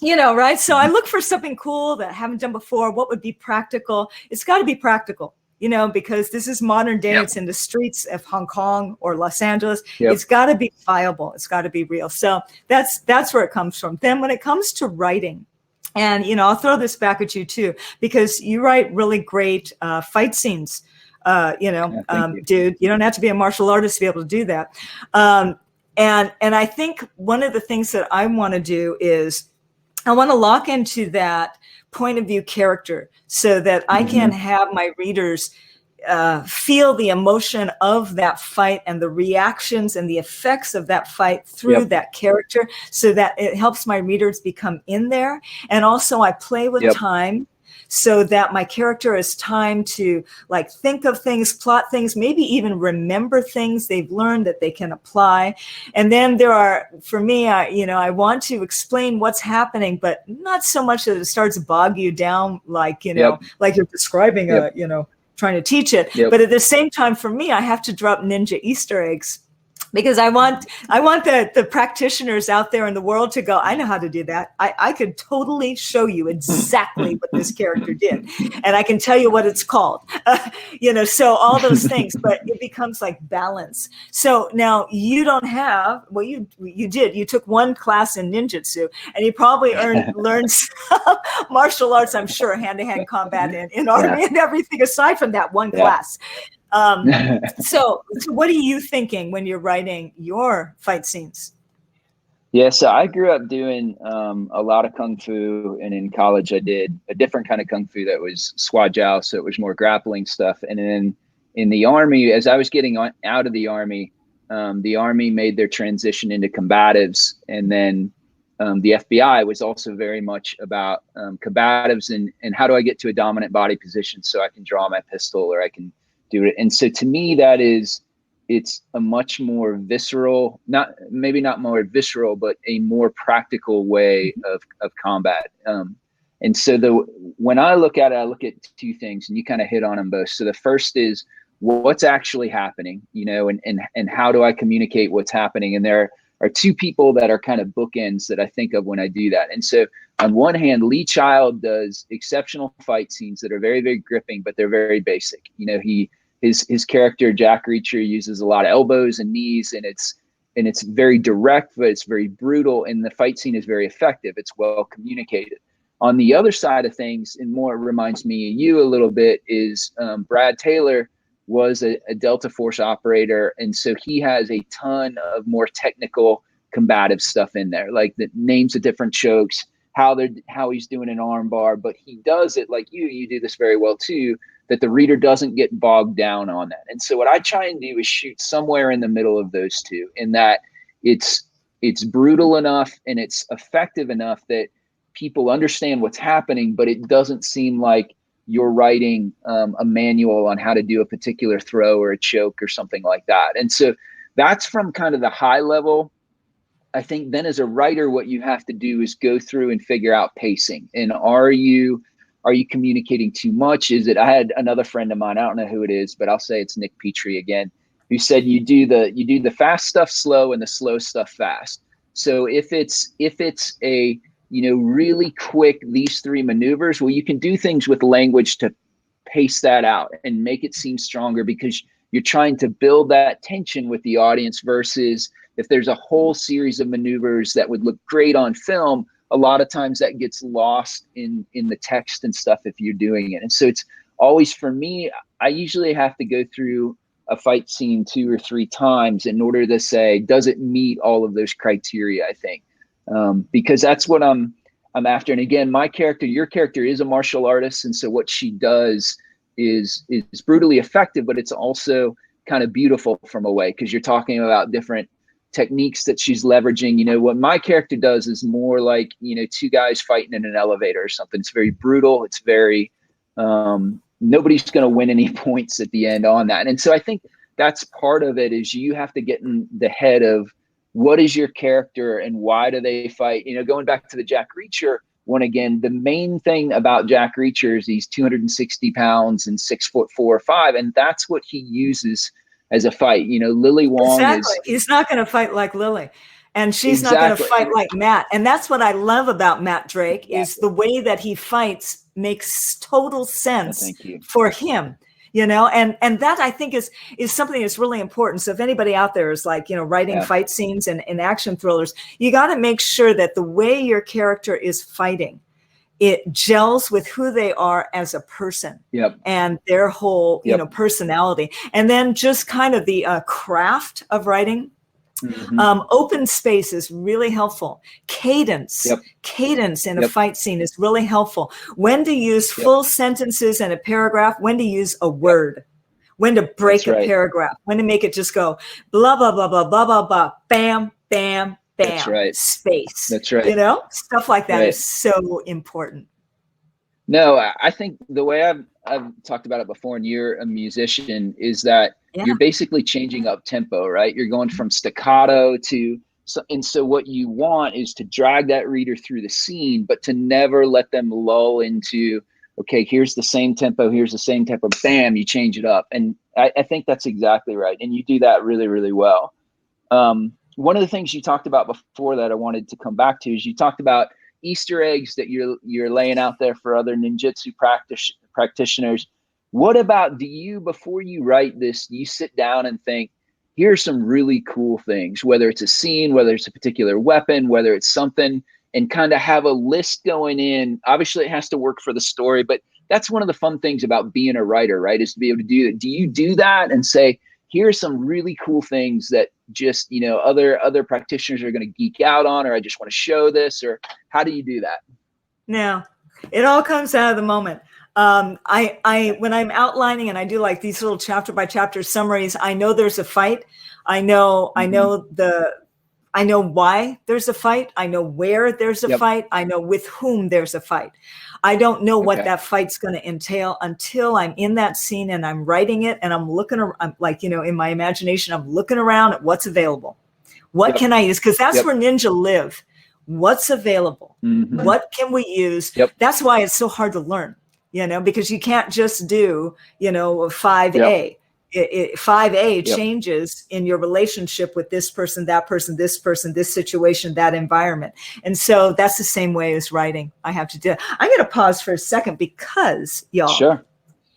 You know, right? So I look for something cool that I haven't done before. What would be practical? It's got to be practical. You know, because this is modern day. It's in the streets of Hong Kong or Los Angeles. It's got to be viable. It's got to be real. So that's where it comes from. Then when it comes to writing, and, you know, I'll throw this back at you too, because you write really great fight scenes. You know, dude, you don't have to be a martial artist to be able to do that. And I think one of the things that I want to do is I want to lock into that point of view character so that I can have my readers feel the emotion of that fight and the reactions and the effects of that fight through that character, so that it helps my readers become in there. And also I play with time, so that my character has time to like think of things, plot things, maybe even remember things they've learned that they can apply. And then there are, for me, you know, I want to explain what's happening, but not so much that it starts to bog you down, like, you know, like you're describing a, you know, trying to teach it. But at the same time, for me, I have to drop ninja Easter eggs because I want the practitioners out there in the world to go, I know how to do that. I could totally show you exactly what this character did. And I can tell you what it's called, so all those things, but it becomes like balance. So now you don't have, well, you took one class in ninjutsu, and you probably learned some martial arts, I'm sure, hand-to-hand combat in army and everything aside from that one class. So what are you thinking when you're writing your fight scenes? Yeah, so I grew up doing a lot of kung fu, and in college I did a different kind of kung fu that was swa jiao, so it was more grappling stuff. And then in the Army, as I was getting out of the Army made their transition into combatives, and then the FBI was also very much about combatives and how do I get to a dominant body position so I can draw my pistol or I can do it. And so to me, it's a much more visceral, maybe not more visceral, but a more practical way of combat. And so when I look at it, I look at two things, and you kind of hit on them both. So the first is what's actually happening, and how do I communicate what's happening? And there are two people that are kind of bookends that I think of when I do that. And so on one hand, Lee Child does exceptional fight scenes that are very, very gripping, but they're very basic. His character, Jack Reacher, uses a lot of elbows and knees, and it's very direct, but it's very brutal, and the fight scene is very effective. It's well communicated. On the other side of things, and more reminds me of you a little bit, is Brad Taylor was a Delta Force operator, and so he has a ton of more technical combative stuff in there, like the names of different chokes, how he's doing an arm bar, but he does it like you do this very well too, that the reader doesn't get bogged down on that. And so what I try and do is shoot somewhere in the middle of those two, in that it's brutal enough and it's effective enough that people understand what's happening, but it doesn't seem like you're writing a manual on how to do a particular throw or a choke or something like that. And so that's from kind of the high level. I think then as a writer, what you have to do is go through and figure out pacing. And are you communicating too much? I had another friend of mine, I don't know who it is, but I'll say it's Nick Petrie again, who said you do the fast stuff slow and the slow stuff fast. So if it's a really quick, these three maneuvers, well, you can do things with language to pace that out and make it seem stronger, because you're trying to build that tension with the audience, versus if there's a whole series of maneuvers that would look great on film, a lot of times that gets lost in the text and stuff if you're doing it. And so it's always, for me, I usually have to go through a fight scene 2 or 3 times in order to say, does it meet all of those criteria, I think. Because that's what I'm after. And again, your character is a martial artist. And so what she does is brutally effective, but it's also kind of beautiful from a way, because you're talking about different techniques that she's leveraging. What my character does is more like, 2 guys fighting in an elevator or something. It's very brutal. It's very, nobody's going to win any points at the end on that. And so I think that's part of it, is you have to get in the head of what is your character and why do they fight? Going back to the Jack Reacher one again, the main thing about Jack Reacher is he's 260 pounds and 6'4" or 5. And that's what he uses as a fight. Lily Wong he's not going to fight like Lily, and she's not going to fight like Matt. And that's what I love about Matt Drake, is the way that he fights makes total sense for him. And that, I think, is something that's really important. So if anybody out there is like, writing fight scenes and action thrillers, you got to make sure that the way your character is fighting, it gels with who they are as a person and their whole, personality. And then just kind of the craft of writing. Open space is really helpful. Cadence in a fight scene is really helpful. When to use full sentences in a paragraph, when to use a word, when to break a paragraph, when to make it just go blah, blah, blah, blah, blah, blah, blah, bam, bam, bam, space. That's right. Stuff like that is so important. No, I think the way I've talked about it before, and you're a musician, is that you're basically changing up tempo, right? You're going from staccato and so what you want is to drag that reader through the scene, but to never let them lull into, okay, here's the same tempo, bam, you change it up. And I think that's exactly right. And you do that really, really well. One of the things you talked about before that I wanted to come back to is you talked about Easter eggs that you're laying out there for other ninjutsu practitioners. What about, before you write this, do you sit down and think, here's some really cool things, whether it's a scene, whether it's a particular weapon, whether it's something, and kind of have a list going in? Obviously it has to work for the story, but that's one of the fun things about being a writer, right? Is to be able to do that. Do you do that and say, here's some really cool things that just, other practitioners are going to geek out on, or I just want to show this, or how do you do that? No, it all comes out of the moment. I when I'm outlining and I do like these little chapter by chapter summaries, I know there's a fight. I know why there's a fight. I know where there's a fight. I know with whom there's a fight. I don't know what that fight's going to entail until I'm in that scene and I'm writing it and I'm looking around, in my imagination, I'm looking around at what's available. What can I use? Because that's where ninja live. What's available? What can we use? That's why it's so hard to learn, because you can't just do, 5A. 5A changes in your relationship with this person, that person, this situation, that environment. And so that's the same way as writing. I have to do it. I'm going to pause for a second because, y'all,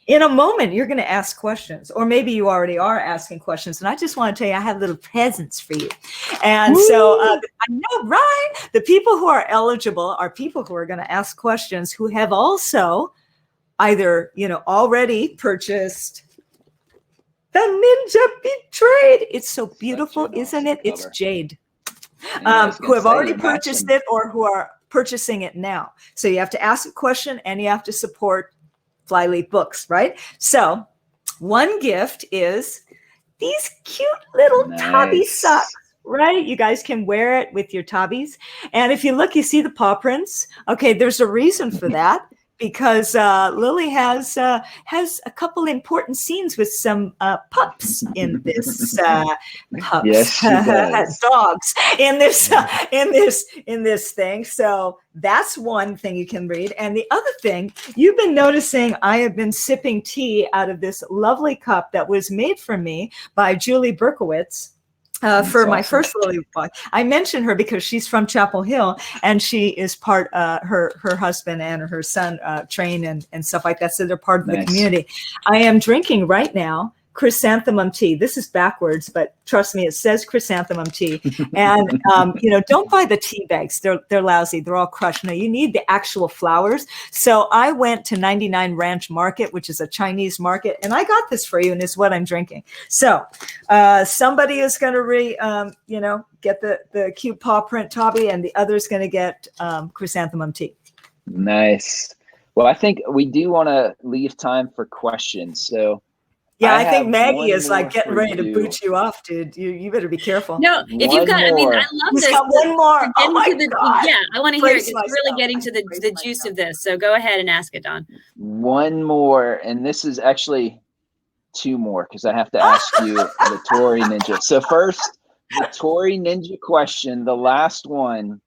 in a moment, you're going to ask questions, or maybe you already are asking questions. And I just want to tell you, I have little presents for you. And so I know, right? The people who are eligible are people who are going to ask questions who have also either, already purchased The Ninja Betrayed. It's so beautiful, isn't it? It's jade. Who have already purchased it or who are purchasing it now. So you have to ask a question and you have to support Flyleaf Books, right? So one gift is these cute little tabi socks, right? You guys can wear it with your tabis. And if you look, you see the paw prints. Okay, there's a reason for that. Because Lily has a couple important scenes with some pups in this pups, dogs in this thing. So that's one thing you can read. And the other thing, you've been noticing, I have been sipping tea out of this lovely cup that was made for me by Julie Berkowitz. For my first Lily book. I mentioned her because she's from Chapel Hill and she is part, her husband and her son train and stuff like that. So they're part of the community. I am drinking right now chrysanthemum tea. This is backwards, but trust me, it says chrysanthemum tea. And, don't buy the tea bags. They're lousy. They're all crushed. No, you need the actual flowers. So I went to 99 Ranch Market, which is a Chinese market, and I got this for you, and it's what I'm drinking. So somebody is going to get the cute paw print tabi, and the other is going to get chrysanthemum tea. Nice. Well, I think we do want to leave time for questions. So yeah, I think Maggie is like getting ready to boot you off, dude. You better be careful. No, if you've got, I love this. Got one more. Oh my God. Yeah, I want to hear it. It's really getting to the juice of this. So go ahead and ask it, Don. One more, and this is actually two more because I have to ask you the Tori Ninja. So first, the Tori Ninja question, the last one,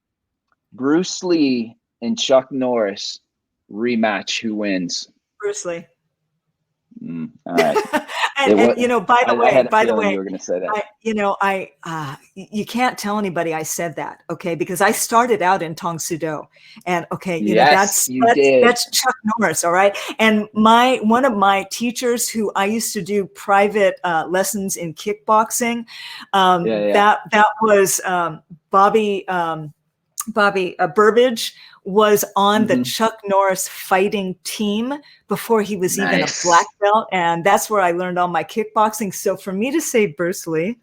Bruce Lee and Chuck Norris rematch. Who wins? Bruce Lee. All right. and by the way, you were going to say that. You can't tell anybody I said that, okay? Because I started out in Tong Soo Do, and that's Chuck Norris, all right. And one of my teachers who I used to do private lessons in kickboxing, that was Bobby Burbage. Was on the Chuck Norris fighting team before he was even a black belt. And that's where I learned all my kickboxing. So for me to say Bruce Lee,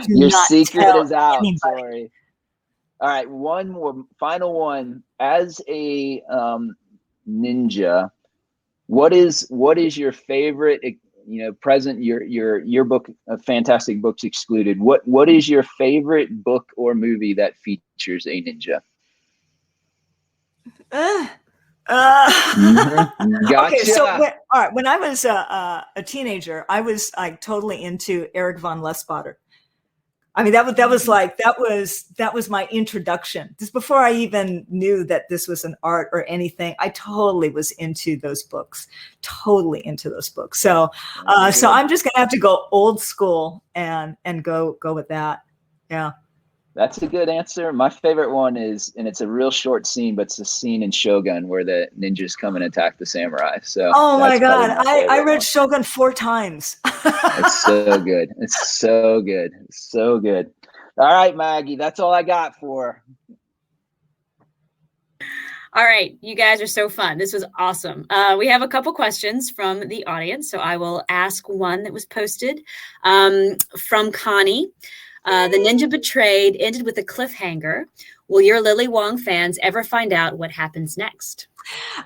your secret is out, Tori. All right, one more, final one. As a ninja, what is your favorite, present, your book, Fantastic Books excluded, what is your favorite book or movie that features a ninja? Gotcha. Okay, so when I was a teenager, I was like totally into Eric von Lustbader. I mean, that was my introduction. Just before I even knew that this was an art or anything, I totally was into those books, totally into those books. So, so I'm just gonna have to go old school and go with that. Yeah. That's a good answer. My favorite one is, and it's a real short scene, but it's a scene in Shogun where the ninjas come and attack the samurai. So, oh my God, I read Shogun 4 times. It's so good. It's so good. It's so good. All right, Maggie, that's all I got for. All right, you guys are so fun. This was awesome. We have a couple questions from the audience, so I will ask one that was posted from Connie. The Ninja Betrayed ended with a cliffhanger. Will your Lily Wong fans ever find out what happens next?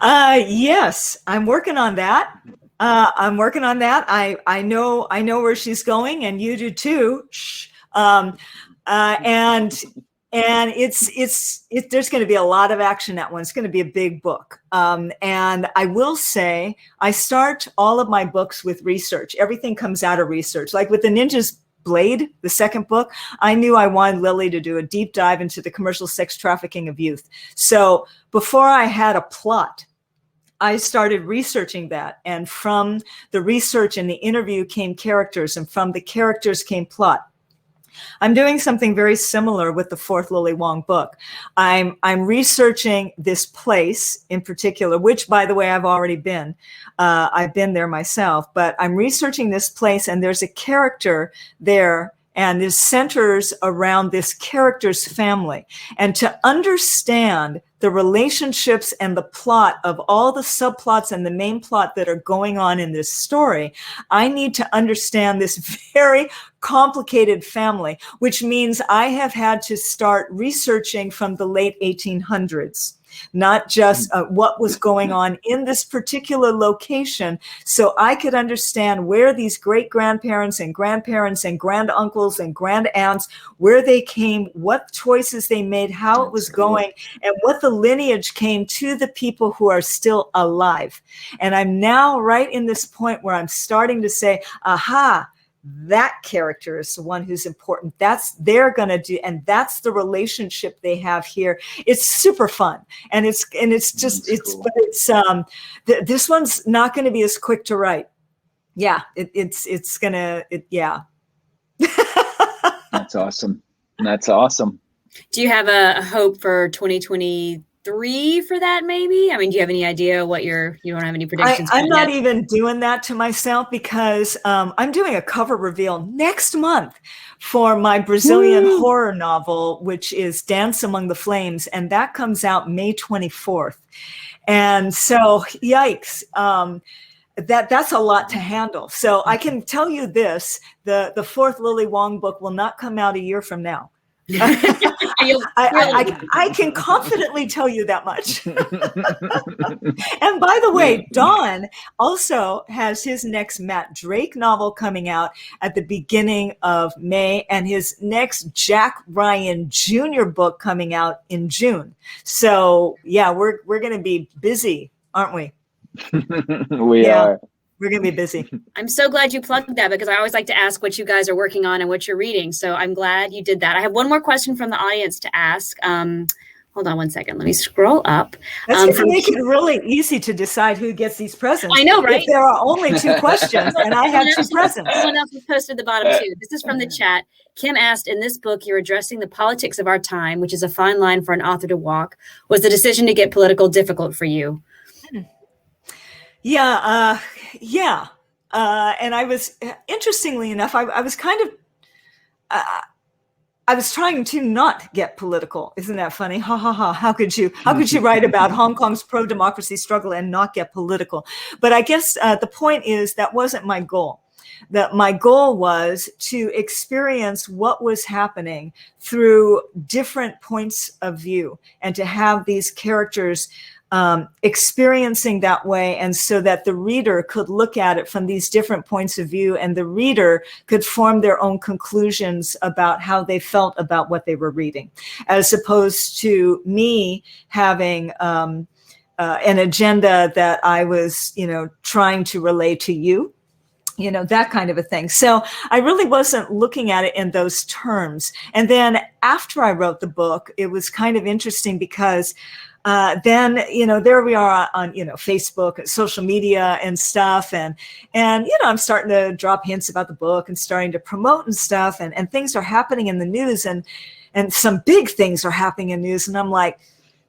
Yes, I'm working on that. I know where she's going, and you do too. Shh. And there's going to be a lot of action in that one. It's going to be a big book. And I will say, I start all of my books with research. Everything comes out of research. Like with the Ninja's Blade, the second book, I knew I wanted Lily to do a deep dive into the commercial sex trafficking of youth. So before I had a plot, I started researching that. And from the research and the interview came characters, and from the characters came plot. I'm doing something very similar with the 4th Lily Wong book. I'm researching this place in particular, which, by the way, I've already been. I've been there myself, but I'm researching this place, and there's a character there, and it centers around this character's family. And to understand the relationships and the plot of all the subplots and the main plot that are going on in this story, I need to understand this very complicated family, which means I have had to start researching from the late 1800s, not just what was going on in this particular location, so I could understand where these great-grandparents and grandparents and granduncles and grandaunts, where they came, what choices they made, how it was going, and what the lineage came to the people who are still alive. And I'm now right in this point where I'm starting to say, aha, that character is the one who's important. They're going to do, and that's the relationship they have here. It's super fun. And it's just, cool. This one's not going to be as quick to write. Yeah. Yeah. That's awesome. That's awesome. Do you have a hope for 2023 for that, maybe? I mean, do you have any idea what you don't have any predictions? I'm not even doing that to myself, because I'm doing a cover reveal next month for my Brazilian horror novel, which is Dance Among the Flames. And that comes out May 24th. And so, yikes. That's a lot to handle. So I can tell you this, the 4th Lily Wong book will not come out a year from now. I can confidently tell you that much. And by the way, Don also has his next Matt Drake novel coming out at the beginning of May, and his next Jack Ryan Jr. book coming out in June. So yeah, we're going to be busy, aren't we? We are. We're going to be busy. I'm so glad you plugged that, because I always like to ask what you guys are working on and what you're reading. So I'm glad you did that. I have one more question from the audience to ask. Hold on one second. Let me scroll up. That's going to make it really easy to decide who gets these presents. I know, right? If there are only 2 questions and I have 2 presents. Someone else has posted the bottom too. This is from the chat. Kim asked, in this book, you're addressing the politics of our time, which is a fine line for an author to walk. Was the decision to get political difficult for you? Yeah. And I was, interestingly enough, I was kind of, I was trying to not get political. Isn't that funny? Ha ha ha. How could you write about Hong Kong's pro-democracy struggle and not get political? But I guess the point is that wasn't my goal. That my goal was to experience what was happening through different points of view, and to have these characters experiencing that way, and so that the reader could look at it from these different points of view, and the reader could form their own conclusions about how they felt about what they were reading, as opposed to me having an agenda that I was, trying to relay to you. that kind of a thing. So I really wasn't looking at it in those terms. And then after I wrote the book, it was kind of interesting because then, there we are on, Facebook, social media and stuff. And I'm starting to drop hints about the book and starting to promote and stuff. And things are happening in the news, and some big things are happening in news. And I'm like,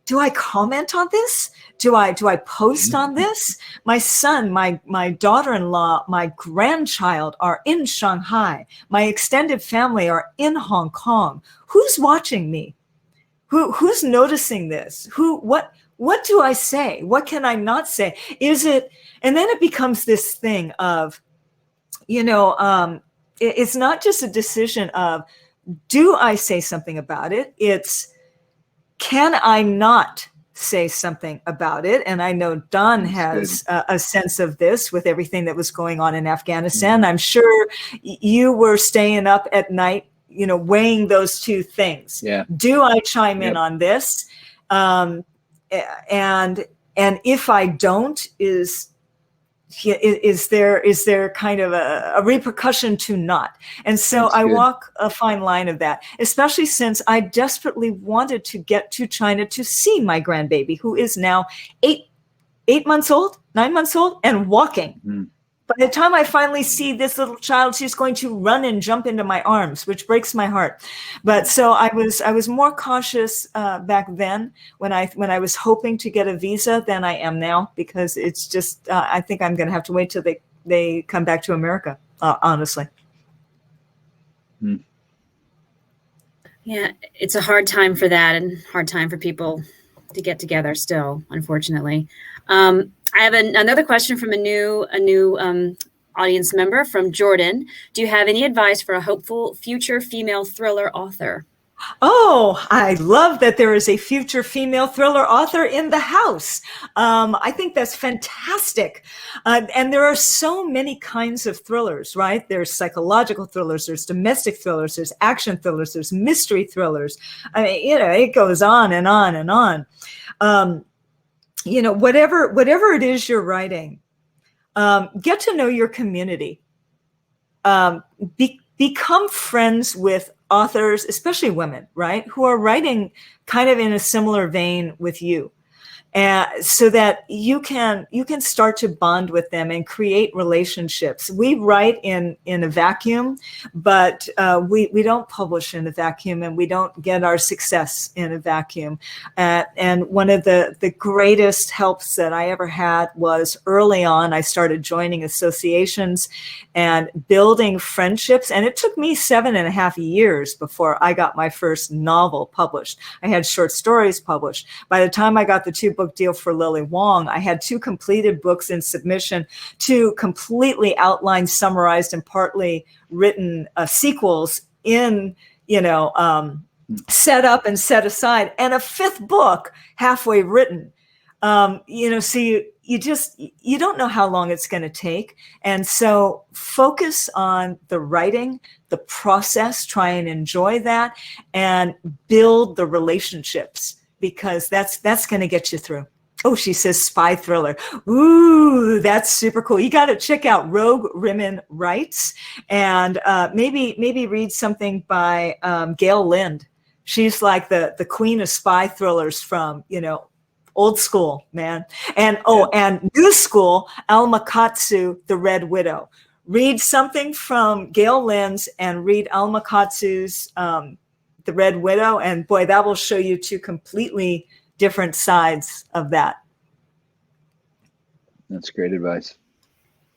do I comment on this? Do I post on this? My son, my daughter-in-law, my grandchild are in Shanghai. My extended family are in Hong Kong. Who's watching me? Who's noticing this? What do I say? What can I not say? Is it? And then it becomes this thing of, it's not just a decision of, do I say something about it? It's, can I not say something about it? And I know Don has a sense of this with everything that was going on in Afghanistan. Mm-hmm. I'm sure you were staying up at night, weighing those two things. Yeah. Do I chime in on this? And if I don't, is there kind of a repercussion to not? And so I walk a fine line of that, especially since I desperately wanted to get to China to see my grandbaby, who is now 9 months old, and walking. Mm. By the time I finally see this little child, she's going to run and jump into my arms, which breaks my heart. But so I was more cautious back then when I was hoping to get a visa than I am now, because it's just I think I'm going to have to wait till they come back to America, honestly. Hmm. Yeah, it's a hard time for that, and hard time for people to get together still, unfortunately. I have another question from a new audience member from Jordan. Do you have any advice for a hopeful future female thriller author? Oh, I love that there is a future female thriller author in the house. I think that's fantastic. And there are so many kinds of thrillers, right? There's psychological thrillers, there's domestic thrillers, there's action thrillers, there's mystery thrillers. I mean, it goes on and on and on. Whatever it is you're writing, get to know your community. Become friends with authors, especially women, right, who are writing kind of in a similar vein with you, so that you can start to bond with them and create relationships. We write in a vacuum, but we don't publish in a vacuum, and we don't get our success in a vacuum. And one of the greatest helps that I ever had was early on, I started joining associations and building friendships. And it took me 7.5 years before I got my first novel published. I had short stories published. By the time I got the 2-book deal for Lily Wong, I had 2 completed books in submission, 2 completely outlined, summarized, and partly written sequels in, set up and set aside, and a 5th book halfway written. So you don't know how long it's going to take. And so focus on the writing, the process, try and enjoy that, and build the relationships, because that's going to get you through. Oh, she says spy thriller. Ooh, that's super cool. You got to check out Rogue Women Writes, and maybe read something by Gail Lind. She's like the queen of spy thrillers from, old school, man. And and new school, Alma Katsu, The Red Widow. Read something from Gail Lind's and read Alma Katsu's The Red Widow, and boy, that will show you 2 completely different sides of that. That's great advice.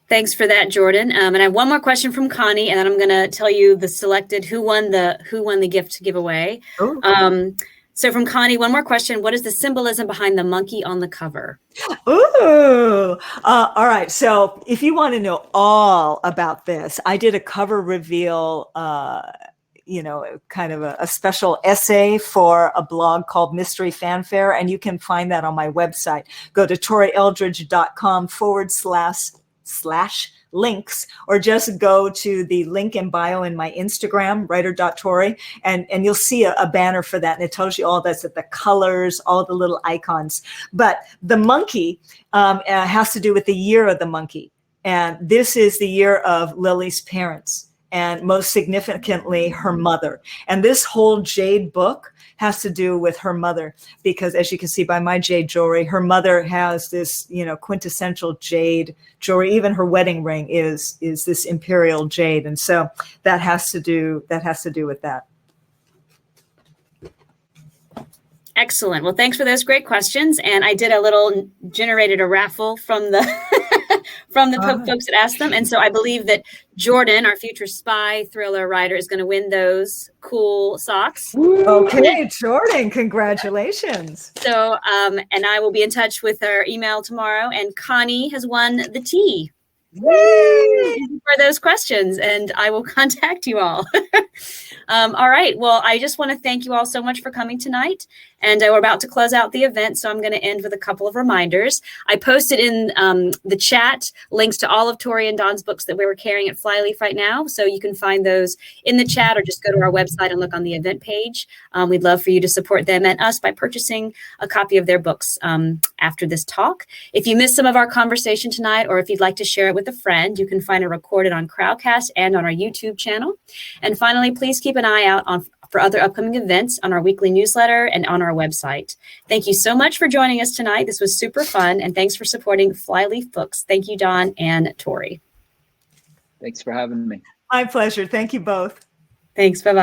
Thanks for that, Jordan. And I have one more question from Connie, and then I'm going to tell you the selected who won the gift giveaway. Oh. So from Connie, one more question. What is the symbolism behind the monkey on the cover? Ooh, all right. So if you want to know all about this, I did a cover reveal, kind of a special essay for a blog called Mystery Fanfare. And you can find that on my website. Go to torieldridge.com/links, or just go to the link in bio in my Instagram, writer.tori, and you'll see a banner for that. And it tells you all that's the colors, all the little icons. But the monkey has to do with the year of the monkey. And this is the year of Lily's parents, and most significantly, her mother. And this whole jade book has to do with her mother, because as you can see by my jade jewelry, her mother has this, quintessential jade jewelry. Even her wedding ring is this imperial jade. And so that has to do with that. Excellent. Well, thanks for those great questions. And I did generated a raffle from the folks that asked them. And so I believe that Jordan, our future spy thriller writer, is going to win those cool socks. Okay, Jordan, congratulations. So, and I will be in touch with her email tomorrow. And Connie has won the tea. For those questions, and I will contact you all. All right. Well, I just want to thank you all so much for coming tonight. And we're about to close out the event, so I'm going to end with a couple of reminders. I posted in the chat links to all of Tori and Don's books that we were carrying at Flyleaf right now, so you can find those in the chat or just go to our website and look on the event page. We'd love for you to support them and us by purchasing a copy of their books after this talk. If you missed some of our conversation tonight, or if you'd like to share it with a friend, you can find it recorded on Crowdcast and on our YouTube channel. And finally, please keep an eye out for other upcoming events on our weekly newsletter and on our website. Thank you so much for joining us tonight. This was super fun, and thanks for supporting Flyleaf Books. Thank you, Don and Tori. Thanks for having me. My pleasure. Thank you both. Thanks. Bye-bye.